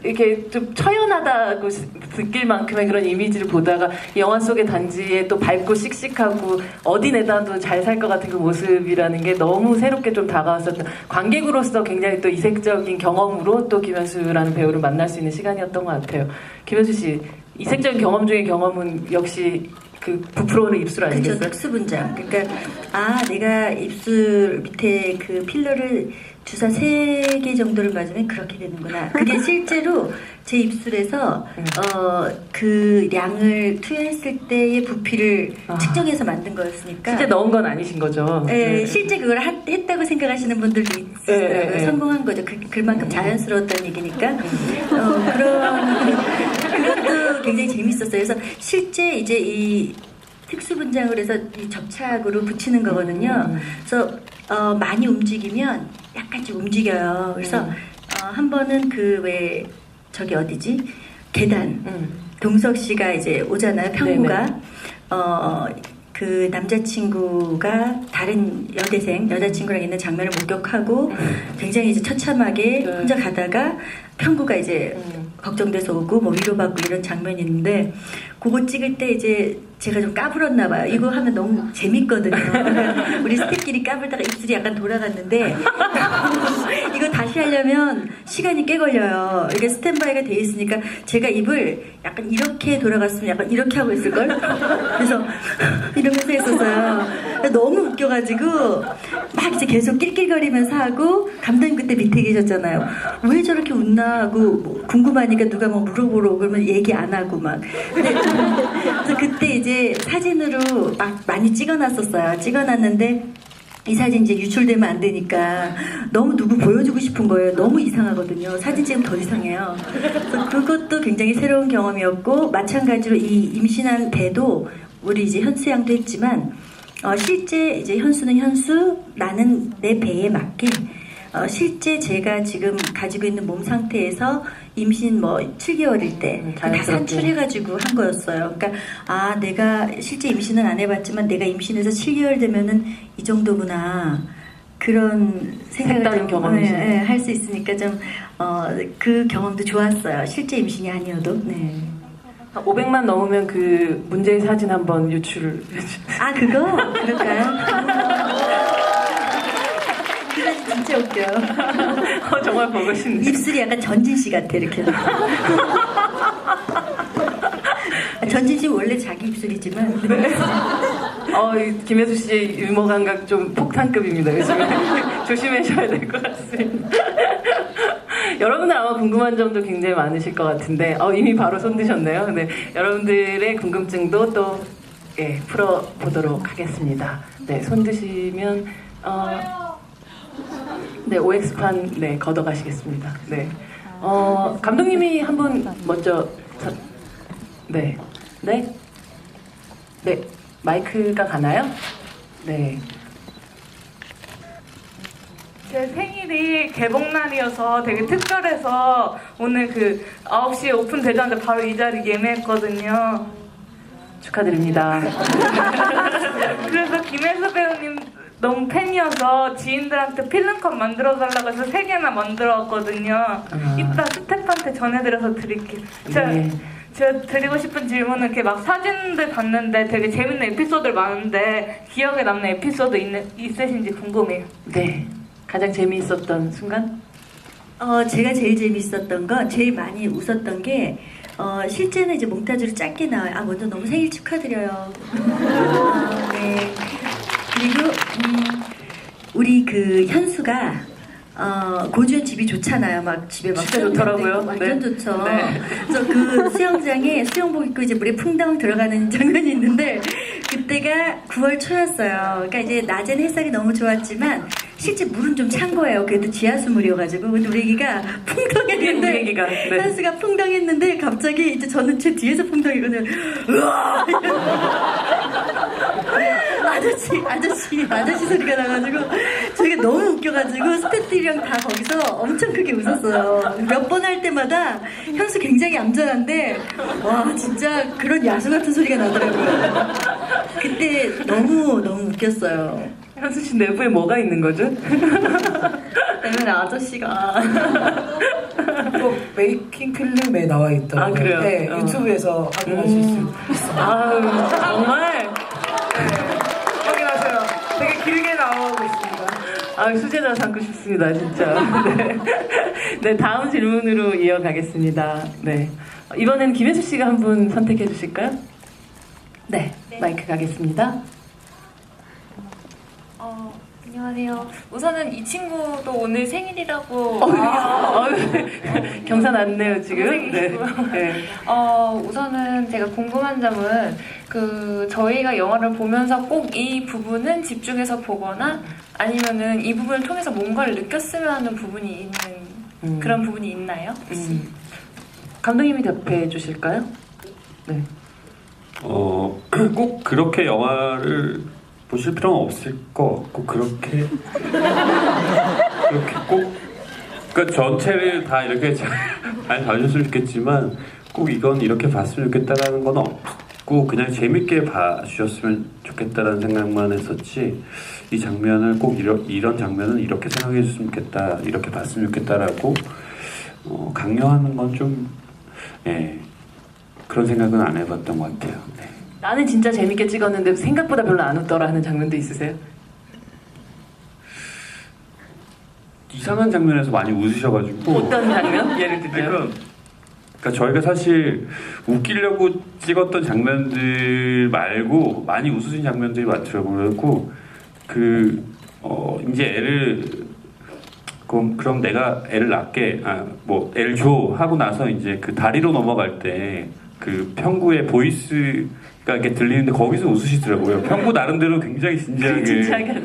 이렇게 좀 처연하다고 느낄 만큼의 그런 이미지를 보다가 이 영화 속의 단지에 또 밝고 씩씩하고 어디 내다도 잘 살 것 같은 그 모습이라는 게 너무 새롭게 좀 다가왔었던 관객으로서 굉장히 또 이색적인 경험으로 또 김현수라는 배우를 만날 수 있는 시간이었던 것 같아요. 김현수 씨 이색적인 경험 중의 경험은 역시 그 부풀어오는 입술
그쵸,
아니겠어요?
특수분장. 그러니까 내가 입술 밑에 그 필러를 주사 3개 정도를 맞으면 그렇게 되는구나. 그게 실제로 제 입술에서 그 량을 투여했을 때의 부피를 측정해서 만든 거였으니까.
실제 넣은 건 아니신 거죠?
네, 실제 그걸 했다고 생각하시는 분들도 있어요.
네.
성공한 거죠. 그만큼 자연스러웠다는 얘기니까. 그것도 굉장히 재밌었어요. 그래서 실제 이제 이 특수분장을 해서 이 접착으로 붙이는 거거든요. 그래서 많이 움직이면 약간씩 움직여요. 그래서 한 번은 그 왜 저기 어디지? 계단. 동석 씨가 이제 오잖아요. 평구가. 그 남자친구가 다른 여자친구랑 있는 장면을 목격하고 굉장히 이제 처참하게 혼자 가다가 평구가 이제 걱정돼서 오고 뭐 위로받고 이런 장면이 있는데 그거 찍을 때 이제 제가 좀 까불었나 봐요. 이거 하면 너무 재밌거든요. 그러니까 우리 스태프끼리 까불다가 입술이 약간 돌아갔는데 이거 다시 하려면 시간이 꽤 걸려요. 이게 스탠바이가 돼 있으니까 제가 입을 약간 이렇게 돌아갔으면 약간 이렇게 하고 있을걸? 그래서 이러면서 했었어요. 너무 웃겨가지고 막 이제 계속 낄낄거리면서 하고 감독님 그때 밑에 계셨잖아요. 왜 저렇게 웃나 하고 뭐 궁금하니까 누가 뭐 물어보러 그러면 얘기 안 하고 막. 그래서 그때 이제 사진으로 막 많이 찍어놨었어요. 찍어놨는데 이 사진 이제 유출되면 안 되니까 너무 누구 보여주고 싶은 거예요. 너무 이상하거든요. 사진 찍으면 더 이상해요. 그래서 그것도 굉장히 새로운 경험이었고 마찬가지로 이 임신한 배도 우리 이제 현수 양도 했지만 실제 이제 현수는 현수, 나는 내 배에 맞게 실제 제가 지금 가지고 있는 몸 상태에서 임신 뭐 7개월일 때 다 산출해가지고 한 거였어요. 그러니까 내가 실제 임신은 안 해봤지만 내가 임신해서 7개월 되면은 이 정도구나. 그런 생각을
경험이시
할 수 있으니까 좀 그 경험도 좋았어요. 실제 임신이 아니어도. 네.
500만 넘으면 그 문제의 사진 한번 유출.
그거? 그럴까요? 그 사진 진짜 웃겨요.
정말 보고 싶네.
입술이 약간 전진 씨 같아, 이렇게. 전진 씨 원래 자기 입술이지만.
이 김혜수 씨의 유머 감각 좀 폭탄급입니다. 요즘에 조심하셔야 될 것 같습니다. 여러분들 아마 궁금한 점도 굉장히 많으실 것 같은데 이미 바로 손 드셨네요. 네, 여러분들의 궁금증도 또 풀어보도록 하겠습니다. 네, 손 드시면 네, OX판 걷어가시겠습니다. 네, 감독님이 한 분 먼저 네, 마이크가 가나요? 네.
제 생일이 개봉날이어서 되게 특별해서 오늘 그 9시에 오픈되자마자 바로 이 자리 예매했거든요.
축하드립니다.
그래서 김혜수 배우님 너무 팬이어서 지인들한테 필름컵 만들어달라고 해서 3개나 만들어왔거든요. 이따 스태프한테 전해드려서 드릴게요. 제가 드리고 싶은 질문은 이렇게 막 사진들 봤는데 되게 재밌는 에피소드들 많은데 기억에 남는 에피소드 있으신지 궁금해요.
네. 가장 재미있었던 순간?
제가 제일 재미있었던 건, 제일 많이 웃었던 게, 실제는 이제 몽타주로 짧게 나와요. 먼저 너무 생일 축하드려요. 네. 그리고, 우리 그 현수가, 고주현 집이 좋잖아요. 막 집에 막
진짜 좋더라고요.
완전
네.
좋죠.
네.
그래서 그 수영장에 수영복 입고 이제 물에 풍덩 들어가는 장면이 있는데 그때가 9월 초였어요. 그러니까 이제 낮에는 햇살이 너무 좋았지만 실제 물은 좀 찬 거예요. 그래도 지하수물이어가지고. 근데 우리 애기가 풍덩했는데
우리 애기가, 네.
현수가 풍덩했는데 갑자기 이제 저는 제 뒤에서 풍덩이거든요. 으아! 아저씨 소리가 나가지고 저희가 너무 웃겨가지고 스태프들이랑 다 거기서 엄청 크게 웃었어요. 몇 번 할 때마다 현수 굉장히 얌전한데 와 진짜 그런 야수 같은 소리가 나더라고요. 그때 너무 웃겼어요.
현수 씨 내부에 뭐가 있는 거죠?
때문에 아저씨가
또 메이킹 필름에 나와 있더라고요.
아, 그래요?
네, 유튜브에서 확인하실 수 있습니다.
아유, 정말.
확인하세요. 되게 길게 나오고 있습니다.
아, 수제자 삼고 싶습니다, 진짜. 네. 네, 다음 질문으로 이어가겠습니다. 네. 이번엔 김혜수 씨가 한 분 선택해 주실까요? 네, 마이크 가겠습니다.
안녕하세요. 우선은 이 친구도 오늘 생일이라고.
경사났네요, 지금. 네.
생일이고요.
네.
우선은 제가 궁금한 점은 저희가 영화를 보면서 꼭 이 부분은 집중해서 보거나 아니면은 이 부분을 통해서 뭔가를 느꼈으면 하는 부분이 있는 그런 부분이 있나요? 혹시?
감독님이 답해 주실까요? 네.
꼭 그렇게 영화를 보실 필요는 없을 것 같고 그렇게 꼭 그러니까 전체를 다 이렇게 잘 봐주셨으면 좋겠지만 꼭 이건 이렇게 봤으면 좋겠다라는 건 없고 그냥 재밌게 봐주셨으면 좋겠다라는 생각만 했었지 이 장면을 꼭 이런 장면은 이렇게 생각해 줬으면 좋겠다 이렇게 봤으면 좋겠다라고 강요하는 건 좀 그런 생각은 안 해봤던 것 같아요. 네.
나는 진짜 재밌게 찍었는데 생각보다 별로 안 웃더라 하는 장면도 있으세요?
이상한 장면에서 많이 웃으셔가지고
어떤 장면? 예를 들면?
그러니까 저희가 사실 웃기려고 찍었던 장면들 말고 많이 웃으신 장면들이 많더라고요. 그리고 이제 애를 그럼 내가 애를 낳게 애를 줘 하고 나서 이제 그 다리로 넘어갈 때 그 평구의 보이스가 이렇게 들리는데 거기서 웃으시더라고요. 평구 나름대로 굉장히 진지하게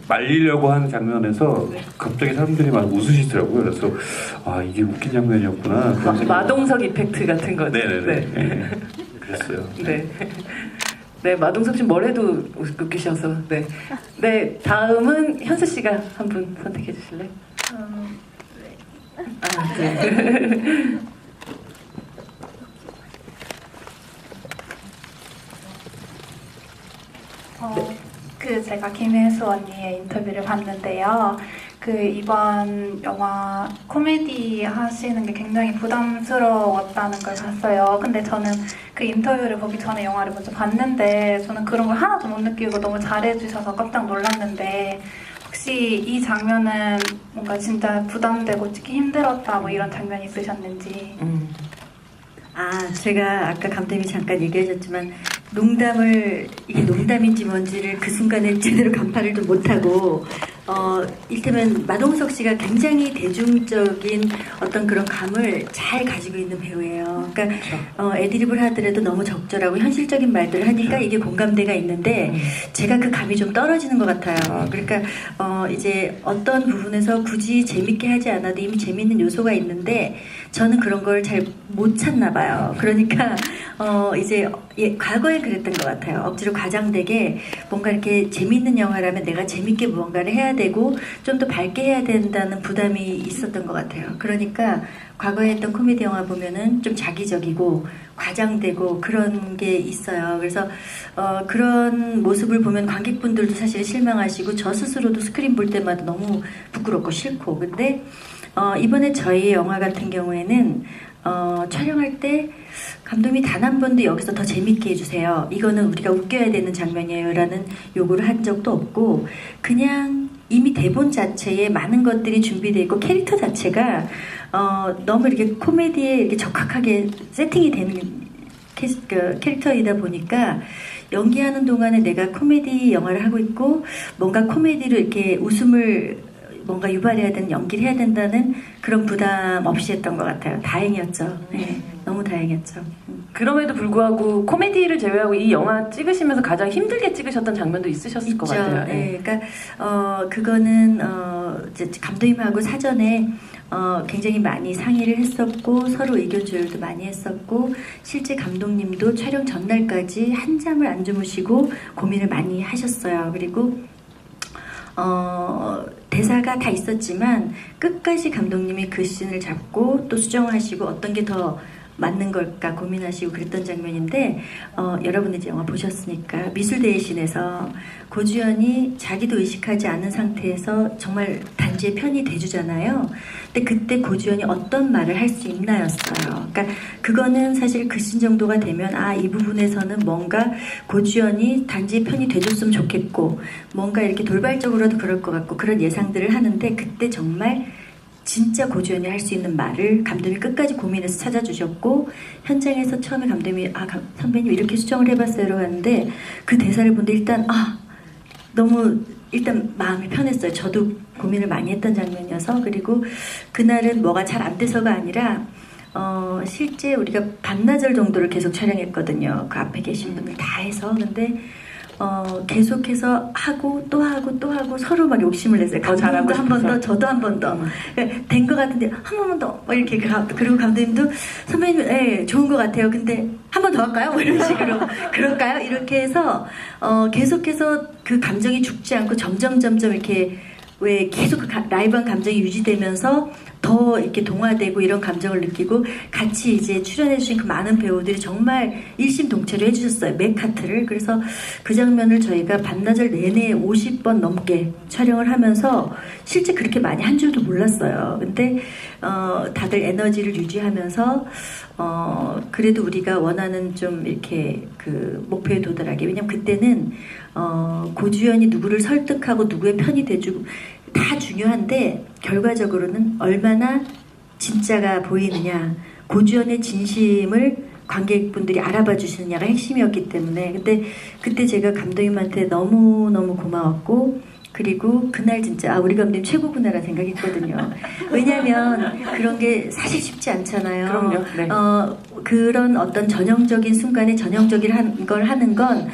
말리려고 하는 장면에서 갑자기 사람들이 막 웃으시더라고요. 그래서 이게 웃긴 장면이었구나. 그런 생각.
마동석 이펙트 같은 거죠.
네네네. 네. 그랬어요.
네. 네, 마동석 씨 뭘 해도 웃기셔서. 네. 네, 다음은 현수 씨가 한 분 선택해 주실래요? 네.
제가 김혜수 언니의 인터뷰를 봤는데요. 이번 영화 코미디 하시는 게 굉장히 부담스러웠다는 걸 봤어요. 근데 저는 그 인터뷰를 보기 전에 영화를 먼저 봤는데 저는 그런 걸 하나도 못 느끼고 너무 잘해주셔서 깜짝 놀랐는데 혹시 이 장면은 뭔가 진짜 부담되고 찍기 힘들었다 뭐 이런 장면이 있으셨는지.
제가 아까 감독님이 잠깐 얘기하셨지만 이게 농담인지 뭔지를 그 순간에 제대로 간파를 좀 못하고 이를테면 마동석 씨가 굉장히 대중적인 어떤 그런 감을 잘 가지고 있는 배우예요. 그러니까 애드립을 하더라도 너무 적절하고 현실적인 말들을 하니까 이게 공감대가 있는데 제가 그 감이 좀 떨어지는 것 같아요. 그러니까 이제 어떤 부분에서 굳이 재밌게 하지 않아도 이미 재밌는 요소가 있는데 저는 그런 걸 잘 못 찾나 봐요. 그러니까 이제 과거에 그랬던 것 같아요. 억지로 과장되게 뭔가 이렇게 재밌는 영화라면 내가 재밌게 무언가를 해야 되고 좀 더 밝게 해야 된다는 부담이 있었던 것 같아요. 그러니까 과거에 했던 코미디 영화 보면은 좀 자기적이고 과장되고 그런 게 있어요. 그래서 그런 모습을 보면 관객분들도 사실 실망하시고 저 스스로도 스크린 볼 때마다 너무 부끄럽고 싫고 근데 이번에 저희 영화 같은 경우에는 촬영할 때 감독님이 단 한 번도 여기서 더 재밌게 해주세요. 이거는 우리가 웃겨야 되는 장면이에요. 라는 요구를 한 적도 없고 그냥 이미 대본 자체에 많은 것들이 준비되어 있고 캐릭터 자체가 너무 이렇게 코미디에 이렇게 적합하게 세팅이 되는 캐릭터이다 보니까 연기하는 동안에 내가 코미디 영화를 하고 있고 뭔가 코미디로 이렇게 웃음을 뭔가 유발해야 되는 연기를 해야 된다는 그런 부담 없이 했던 것 같아요. 다행이었죠. 네. 너무 다행이었죠.
그럼에도 불구하고 코미디를 제외하고 이 영화 찍으시면서 가장 힘들게 찍으셨던 장면도 있으셨을 것
있죠.
같아요.
네, 그러니까 그거는 이제 감독님하고 사전에 굉장히 많이 상의를 했었고 서로 의견 조율도 많이 했었고 실제 감독님도 촬영 전날까지 한 잠을 안 주무시고 고민을 많이 하셨어요. 그리고 대사가 다 있었지만 끝까지 감독님이 그 씬을 잡고 또 수정하시고 어떤 게 더 맞는 걸까 고민하시고 그랬던 장면인데 여러분이 이제 영화 보셨으니까 미술대회신에서 고주연이 자기도 의식하지 않은 상태에서 정말 단지의 편이 돼주잖아요. 근데 그때 고주연이 어떤 말을 할 수 있나였어요. 그러니까 그거는 사실 그 씬 정도가 되면 이 부분에서는 뭔가 고주연이 단지의 편이 돼줬으면 좋겠고 뭔가 이렇게 돌발적으로도 그럴 것 같고 그런 예상들을 하는데 그때 정말 진짜 고주연이 할 수 있는 말을 감독님이 끝까지 고민해서 찾아주셨고 현장에서 처음에 감독님이 선배님 이렇게 수정을 해봤어요 하는데 그 대사를 보는데 일단 너무 일단 마음이 편했어요. 저도 고민을 많이 했던 장면이어서 그리고 그날은 뭐가 잘 안 돼서가 아니라 실제 우리가 반나절 정도를 계속 촬영했거든요. 그 앞에 계신 분들 다 해서 근데 계속해서 하고 또 하고 또 하고 서로 막 욕심을 냈어요. 감독님도 한 번 더, 저도 한 번 더. 된 것 같은데 한 번만 더. 막 이렇게 그리고 감독님도 선배님, 네, 좋은 것 같아요. 근데 한 번 더 할까요? 뭐 이런 식으로 그럴까요? 이렇게 해서 계속해서 그 감정이 죽지 않고 점점 이렇게 왜 계속 그 라이브한 감정이 유지되면서 더 이렇게 동화되고 이런 감정을 느끼고 같이 이제 출연해주신 그 많은 배우들이 정말 일심동체로 해주셨어요. 맥카트를. 그래서 그 장면을 저희가 반나절 내내 50번 넘게 촬영을 하면서 실제 그렇게 많이 한 줄도 몰랐어요. 근데 다들 에너지를 유지하면서 그래도 우리가 원하는 좀 이렇게 그 목표에 도달하게 왜냐면 그때는 고주연이 누구를 설득하고 누구의 편이 돼주고 다 중요한데 결과적으로는 얼마나 진짜가 보이느냐 고주연의 진심을 관객분들이 알아봐 주시느냐가 핵심이었기 때문에 근데 그때 제가 감독님한테 너무너무 고마웠고 그리고 그날 진짜 우리 감독님 최고구나라는 생각했거든요. 왜냐하면 그런 게 사실 쉽지 않잖아요.
그럼요. 네.
그런 어떤 전형적인 순간에 전형적인 걸 하는 건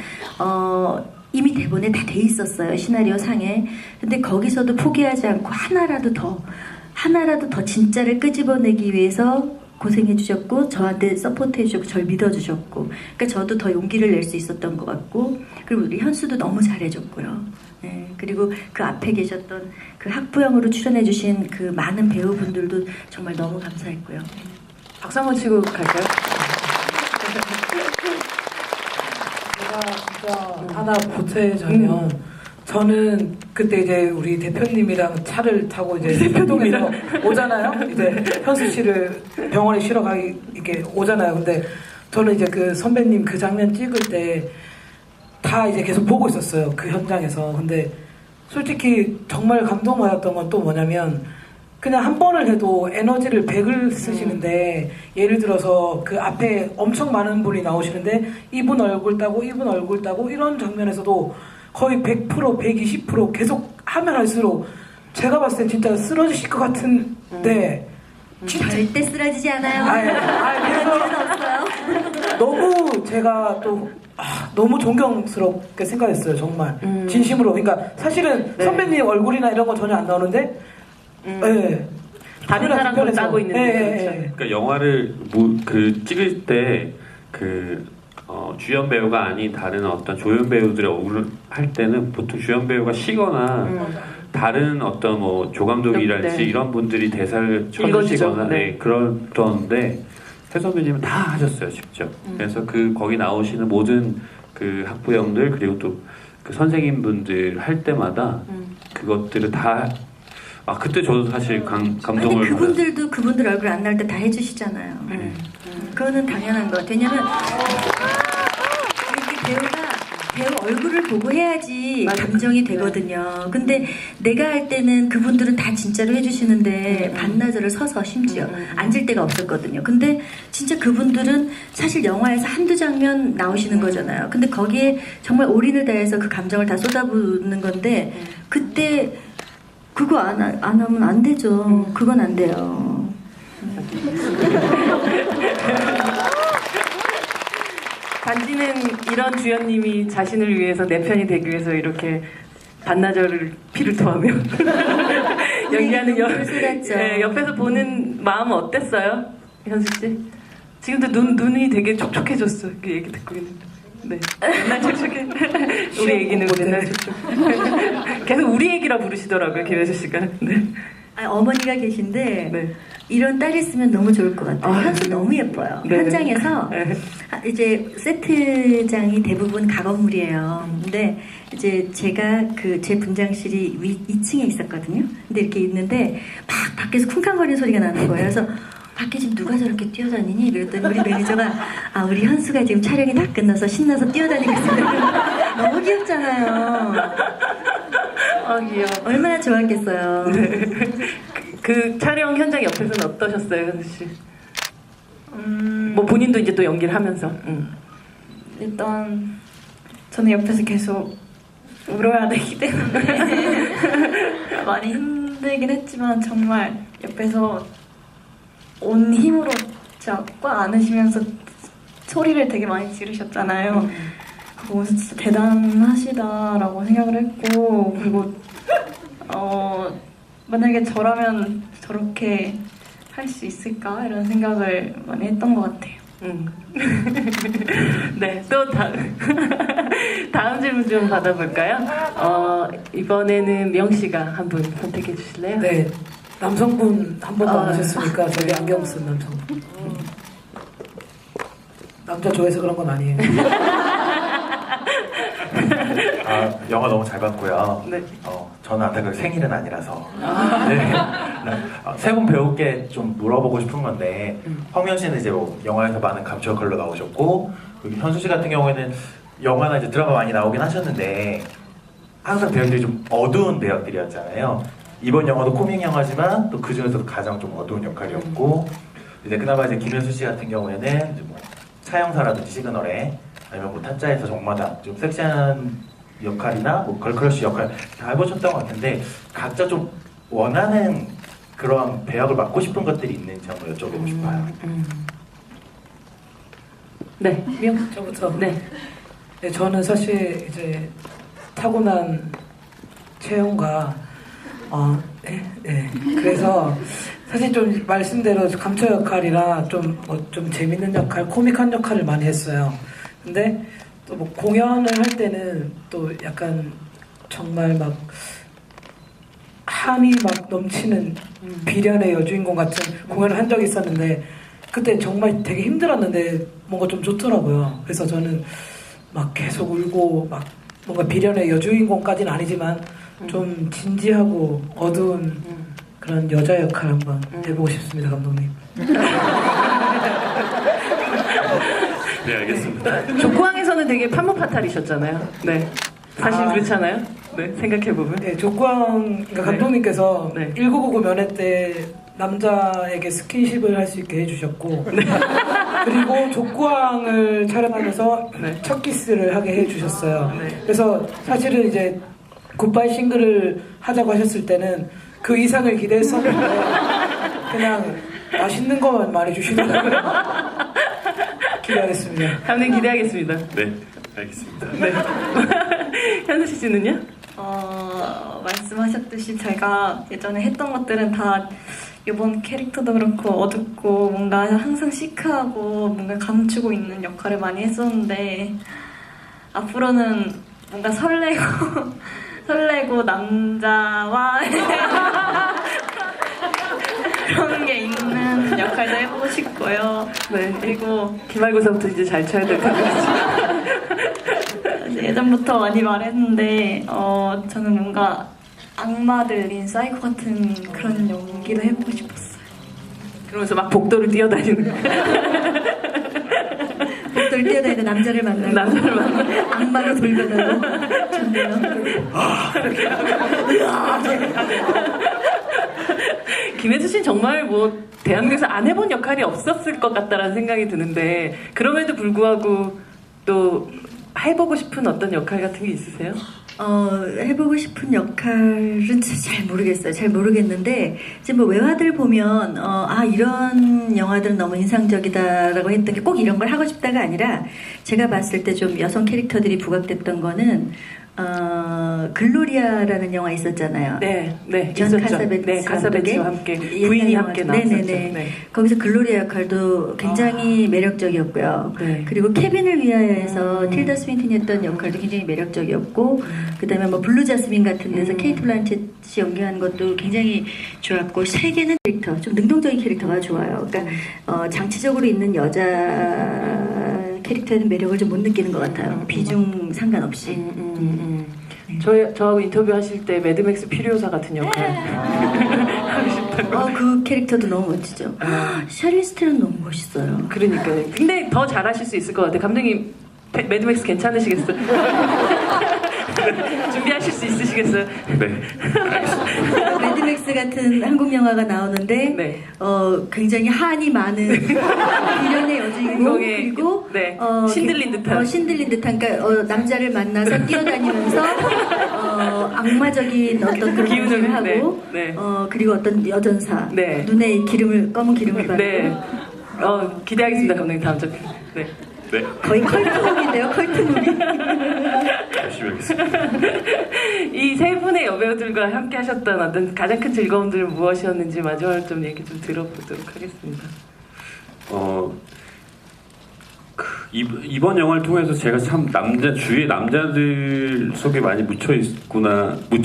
이미 대본에 다 돼 있었어요. 시나리오 상에. 근데 거기서도 포기하지 않고 하나라도 더 진짜를 끄집어내기 위해서 고생해 주셨고 저한테 서포트해 주셨고 저를 믿어 주셨고 그러니까 저도 더 용기를 낼 수 있었던 것 같고 그리고 우리 현수도 너무 잘해 줬고요. 네, 그리고 그 앞에 계셨던 그 학부형으로 출연해 주신 그 많은 배우분들도 정말 너무 감사했고요.
박수 한번 치고 갈까요?
제가 진짜 하나 보태자면 저는 그때 이제 우리 대표님이랑 차를 타고 이제 세표동에서 오잖아요. 이제 현수 씨를 병원에 쉬러 가기 이렇게 오잖아요. 근데 저는 이제 그 선배님 그 장면 찍을 때 다 이제 계속 보고 있었어요. 그 현장에서. 근데 솔직히 정말 감동받았던 건 또 뭐냐면 그냥 한 번을 해도 에너지를 100을 쓰시는데 예를 들어서 그 앞에 엄청 많은 분이 나오시는데 이분 얼굴 따고 이분 얼굴 따고 이런 장면에서도 거의 100% 120% 계속 하면 할수록 제가 봤을 땐 진짜 쓰러지실 것 같은데
절대 쓰러지지 않아요.
그래서 너무 제가 또 너무 존경스럽게 생각했어요. 정말 진심으로. 그러니까 사실은
네.
선배님 얼굴이나 이런 거 전혀 안 나오는데 네.
다른 사람을 따고 있는데 그렇죠.
그러니까 영화를 찍을 때 주연 배우가 아닌 다른 어떤 조연 배우들의 얼굴을 할 때는 보통 주연 배우가 쉬거나 다른 어떤 뭐 조감독이랄지
네.
이런 분들이 대사를 쳐주시거나 네. 그러던데 새 선배님은 다 하셨어요 직접. 그래서 거기 나오시는 모든 그 학부형들 그리고 또 그 선생님분들 할 때마다 그것들을 다 그때 저도 사실 감동을
아니 그분들도 그분들 얼굴 안 나올 때 다 해주시잖아요. 그거는 당연한 것 같아요. 왜냐면 이렇게 배우 얼굴을 보고 해야지 감정이 되거든요. 근데 내가 할 때는 그분들은 다 진짜로 해주시는데 반나절을 서서 심지어 앉을 데가 없었거든요. 근데 진짜 그분들은 사실 영화에서 한두 장면 나오시는 거잖아요. 근데 거기에 정말 올인을 다해서 그 감정을 다 쏟아붓는 건데 그때 그거 안 하면 안 되죠. 그건 안 돼요.
반지는 이런 주연님이 자신을 위해서 내 편이 되기 위해서 이렇게 반나절을 피를 토하며 연기하는 옆에서 보는 마음은 어땠어요? 현수 씨? 지금도 눈이 되게 촉촉해졌어. 그 얘기 듣고 있는데. 네. 맨날 촉촉해. 우리 얘기는 맨날 촉촉. 계속 우리 얘기라 부르시더라고요, 김혜수 씨가. 네.
어머니가 계신데
네.
이런 딸이 있으면 너무 좋을 것 같아요. 현수 너무 예뻐요.
네.
현장에서
네.
이제 세트장이 대부분 가건물이에요. 근데 이제 제가 제 분장실이 2층에 있었거든요. 근데 이렇게 있는데 막 밖에서 쿵쾅거리는 소리가 나는 거예요. 그래서 밖에 지금 누가 저렇게 뛰어다니니? 그랬더니 우리 매니저가 우리 현수가 지금 촬영이 다 끝나서 신나서 뛰어다니고 있어요. 너무 귀엽잖아요.
귀여워.
얼마나 좋았겠어요.
그 촬영 현장 옆에서는 어떠셨어요, 현수 씨? 뭐 본인도 이제 또 연기를 하면서.
일단 저는 옆에서 계속 울어야 되기 때문에 많이 힘들긴 했지만 정말 옆에서 온 힘으로 진짜 꽉 안으시면서 소리를 되게 많이 지르셨잖아요. 그거 보면서 진짜 대단하시다라고 생각을 했고, 그리고 만약에 저라면 저렇게 할 수 있을까 이런 생각을 많이 했던 것 같아요.
네, 또 다음 질문 좀 받아볼까요? 이번에는 명 씨가 한 분 선택해 주실래요?
네, 남성분 한 번도 안 하셨으니까 저기 안경 쓴 남성분. 남자 좋아해서 그런 건 아니에요.
영화 너무 잘 봤고요.
네.
저는 안타깝게 생일은 아니라서. 네. 세 분 배우께 좀 물어보고 싶은 건데, 황미연 씨는 이제 뭐 영화에서 많은 감초 역할로 나오셨고, 그리고 현수 씨 같은 경우에는 영화나 이제 드라마 많이 나오긴 하셨는데, 항상 배역들이 좀 어두운 배역들이었잖아요. 이번 영화도 코믹 영화지만 또 그 중에서도 가장 좀 어두운 역할이었고, 이제 그나마 이제 김현수 씨 같은 경우에는 이제 뭐 차영사라든지 시그널에 아니면 뭐 타짜에서 정마다 좀 섹시한 역할이나 뭐 걸크러쉬 역할 다 해보셨던 것 같은데 각자 좀 원하는 그런 배역을 맡고 싶은 것들이 있는지 한번 여쭤보고 싶어요.
네, 명.
저부터.
네.
네, 저는 사실 이제 타고난 체형과 그래서 사실 좀 말씀대로 감초 역할이라 좀 재밌는 역할, 코믹한 역할을 많이 했어요. 근데 또 뭐 공연을 할 때는 또 약간 정말 막 한이 막 넘치는 비련의 여주인공 같은 공연을 한 적이 있었는데 그때 정말 되게 힘들었는데 뭔가 좀 좋더라고요. 그래서 저는 막 계속 울고 막 뭔가 비련의 여주인공까지는 아니지만 좀 진지하고 어두운 그런 여자 역할 한번 해보고 싶습니다, 감독님.
네, 알겠습니다.
족구왕에서는 되게 판무파탈이셨잖아요. 네. 사실 그렇잖아요. 네, 생각해보면.
네, 족구왕, 그러니까 감독님께서
네.
1999 면회 때 남자에게 스킨십을 할 수 있게 해주셨고 그리고 족구왕을 촬영하면서
네.
첫 키스를 하게 해주셨어요.
네.
그래서 사실은 이제 굿바이 싱글을 하자고 하셨을 때는 그 이상을 기대했었는데 그냥 맛있는 것만 말해주시더라고요. 기대하겠습니다.
감독님 기대하겠습니다.
네, 알겠습니다.
네. 현수 씨는요?
말씀하셨듯이 제가 예전에 했던 것들은 다 이번 캐릭터도 그렇고 어둡고 뭔가 항상 시크하고 뭔가 감추고 있는 역할을 많이 했었는데 앞으로는 뭔가 설레고 남자와 그런 게 있는 역할도 해보고 싶고요.
네.
그리고
기말고사부터 이제 잘 쳐야 될 것 같아요.
예전부터 많이 말했는데 저는 뭔가 악마 들린 사이코 같은 그런 연기도 해보고 싶었어요.
그러면서 막 복도를 뛰어다니는
복도를 뛰어다니는 남자를 만나고
남자를 만나고
악마로 돌변하고 좋네요.
김혜수 씨는 정말 뭐 대한민국에서 안 해본 역할이 없었을 것 같다라는 생각이 드는데 그럼에도 불구하고 또 해보고 싶은 어떤 역할 같은 게 있으세요?
해보고 싶은 역할은 잘 모르겠어요. 잘 모르겠는데 이제 뭐 외화들 보면 이런 영화들은 너무 인상적이다라고 했던 게 꼭 이런 걸 하고 싶다가 아니라 제가 봤을 때 좀 여성 캐릭터들이 부각됐던 거는 글로리아라는 영화 있었잖아요.
네, 네,
존
있었죠.
카사베츠
네, 카사베츠와 함께 부인이 함께 나왔었죠.
네네네.
네.
거기서 글로리아 역할도 굉장히 매력적이었고요.
네.
그리고 케빈을 위하여에서 틸다 스윈튼이 했던 역할도 굉장히 매력적이었고, 그다음에 뭐 블루 자스민 같은 데서 케이트 블란쳇이 연기한 것도 굉장히 좋았고, 세 개는 캐릭터 좀 능동적인 캐릭터가 좋아요. 그러니까 장치적으로 있는 여자 캐릭터에는 매력을 좀 못 느끼는 것 같아요. 비중 상관없이.
저하고 인터뷰 하실 때 매드맥스 퓨리오사 같은 역할.
그 캐릭터도 너무 멋지죠. 샤릴 스테론 너무 멋있어요.
그러니까요. 근데 더 잘하실 수 있을 것 같아요. 감독님 매드맥스 괜찮으시겠어요? 준비하실 수 있으시겠어요?
네.
매드맥스 같은 한국 영화가 나오는데
네.
굉장히 한이 많은 비련의 여주인공 그리고
네. 신들린 듯한
신들린 듯한 그러니까 남자를 만나서 뛰어다니면서 악마적인 어떤 그런
기운을
기운을 하고
네.
그리고 어떤 여전사
네.
눈에 검은 기름을 바르고
네. 기대하겠습니다, 감독님 다음 작품. 네.
네.
거의 컬트무비인데요, 컬트무비.
열심히 하겠습니다.
이 세 분의 여배우들과 함께 하셨던 어떤 가장 큰 즐거움들은 무엇이었는지 마지막으로 좀 얘기 좀 들어보도록 하겠습니다.
이번 영화를 통해서 제가 참 주위에 남자들 속에 많이 묻혀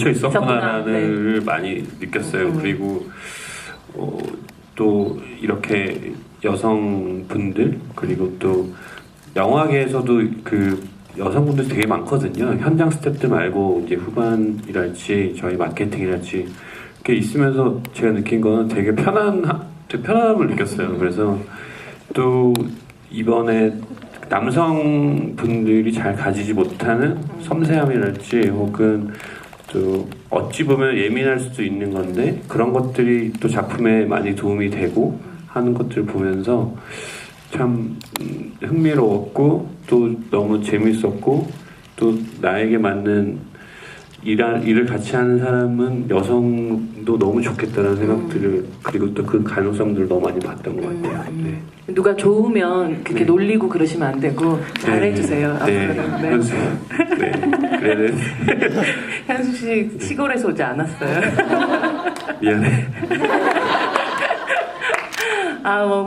있었구나라는 많이 느꼈어요. 그리고 또 이렇게 여성분들 그리고 또 영화계에서도 그 여성분들 되게 많거든요. 현장 스태프들 말고 이제 후반이랄지 저희 마케팅이랄지 이렇게 있으면서 제가 느낀 거는 되게 편안함을 느꼈어요. 그래서 또 이번에 남성분들이 잘 가지지 못하는 섬세함이랄지 혹은 또 어찌 보면 예민할 수도 있는 건데 그런 것들이 또 작품에 많이 도움이 되고 하는 것들을 보면서 참 흥미로웠고 또 너무 재밌었고 또 나에게 맞는 일을 같이 하는 사람은 여성도 너무 좋겠다는 생각들을 그리고 또 그 가능성들을 너무 많이 봤던 것 같아요. 네.
누가 좋으면 그렇게 놀리고 그러시면 안 되고 잘해주세요.
네.
앞으로.
네. 그래.
현수 씨 시골에서 오지 않았어요?
미안해.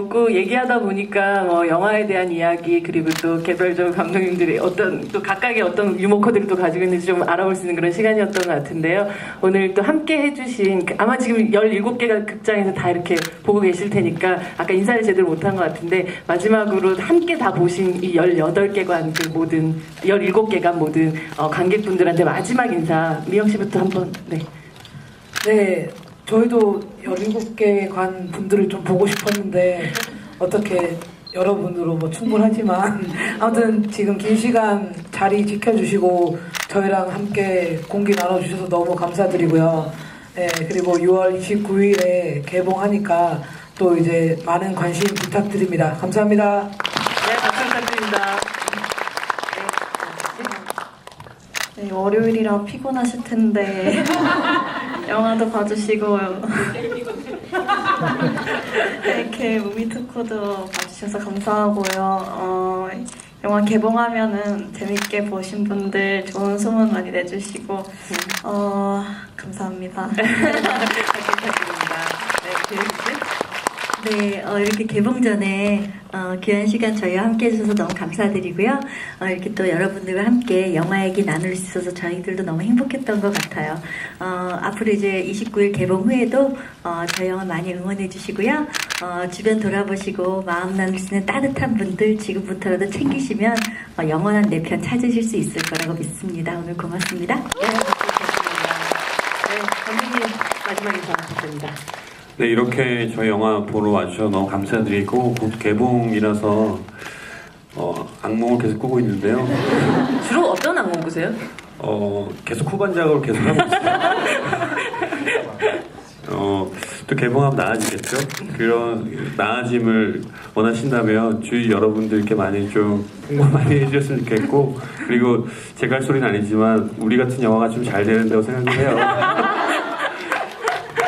그 얘기하다 보니까 영화에 대한 이야기 그리고 또 개별적으로 감독님들이 또 각각의 어떤 유머 코드를 또 가지고 있는지 좀 알아볼 수 있는 그런 시간이었던 것 같은데요. 오늘 또 함께 해주신 아마 지금 17개가 극장에서 다 이렇게 보고 계실 테니까 아까 인사를 제대로 못한 것 같은데 마지막으로 함께 다 보신 이 18개관 그 모든 17개관 모든 관객분들한테 마지막 인사 미영 씨부터 한번
네, 저희도 17개 관 분들을 좀 보고 싶었는데 어떻게 여러분으로 뭐 충분하지만 아무튼 지금 긴 시간 자리 지켜주시고 저희랑 함께 공기 나눠주셔서 너무 감사드리고요. 네, 그리고 6월 29일에 개봉하니까 또 이제 많은 관심 부탁드립니다. 감사합니다.
네, 박수 부탁드립니다.
네, 월요일이라 피곤하실 텐데 영화도 봐주시고요. 이렇게 무비 토크도 봐주셔서 감사하고요. 영화 개봉하면은 재밌게 보신 분들 좋은 소문 많이 내주시고 감사합니다.
부탁드립니다.
네, 이렇게 개봉 전에 귀한 시간 저희와 함께 해주셔서 너무 감사드리고요. 이렇게 또 여러분들과 함께 영화 얘기 나눌 수 있어서 저희들도 너무 행복했던 것 같아요. 앞으로 이제 29일 개봉 후에도 저희 영화 많이 응원해 주시고요. 주변 돌아보시고 마음 나눌 수 있는 따뜻한 분들 지금부터라도 챙기시면 영원한 내 편 찾으실 수 있을 거라고 믿습니다. 오늘 고맙습니다.
네, 감독님 마지막 인사 부탁드립니다.
네, 이렇게 저희 영화 보러 와주셔서 너무 감사드리고 곧 개봉이라서 악몽을 계속 꾸고 있는데요.
주로 어떤 악몽 꾸세요?
계속 후반작으로 계속 하고 있어요. 또 개봉하면 나아지겠죠? 그런 나아짐을 원하신다면 주위 여러분들께 많이 좀 홍보 많이 해주셨으면 좋겠고, 그리고 제가 할 소리는 아니지만 우리 같은 영화가 좀 잘 되는다고 생각해요.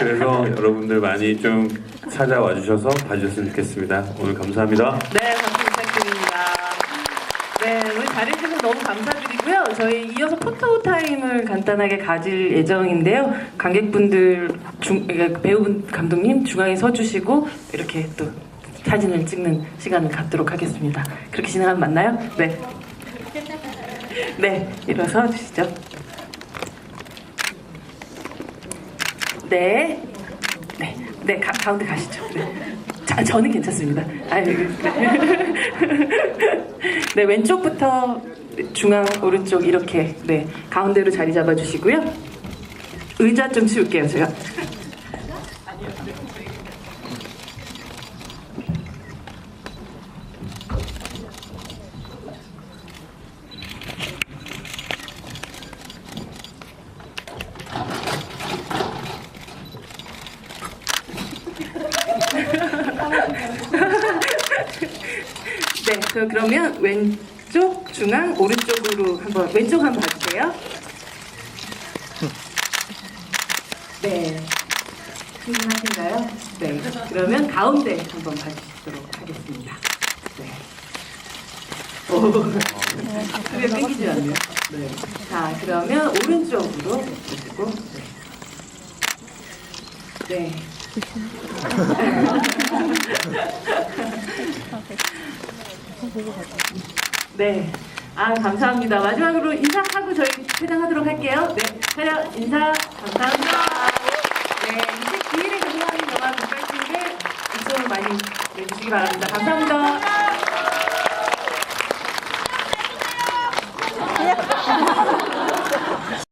그래서 여러분들 많이 좀 찾아와 주셔서 봐주셨으면 좋겠습니다. 오늘 감사합니다.
네, 박수 부탁드립니다. 네, 오늘 잘해주셔서 너무 감사드리고요. 저희 이어서 포토타임을 간단하게 가질 예정인데요. 관객분들, 그러니까 배우분, 감독님 중앙에 서주시고 이렇게 또 사진을 찍는 시간을 갖도록 하겠습니다. 그렇게 진행하면 맞나요? 네. 네, 일어서 주시죠. 네. 네, 네, 가운데 가시죠. 네. 저는 괜찮습니다. 아유, 네. 네, 왼쪽부터 중앙, 오른쪽 이렇게 네 가운데로 자리 잡아주시고요. 의자 좀 치울게요, 제가. 네, 그러면 왼쪽, 중앙, 오른쪽으로 한번 왼쪽 한번 봐주세요. 네, 충분하신가요? 네, 그러면 가운데 한번 봐주시도록 하겠습니다. 네. 오, 크게 땡기지 않네요. 네. 자, 그러면 오른쪽으로 보시고. 네. 네. 아, 감사합니다. 마지막으로 인사하고 저희 퇴장하도록 할게요. 네. 촬영 인사 감사합니다. 네. 29일에 개봉하는 영화 굿바이 싱글 입소문 많이 내주시기 바랍니다. 감사합니다.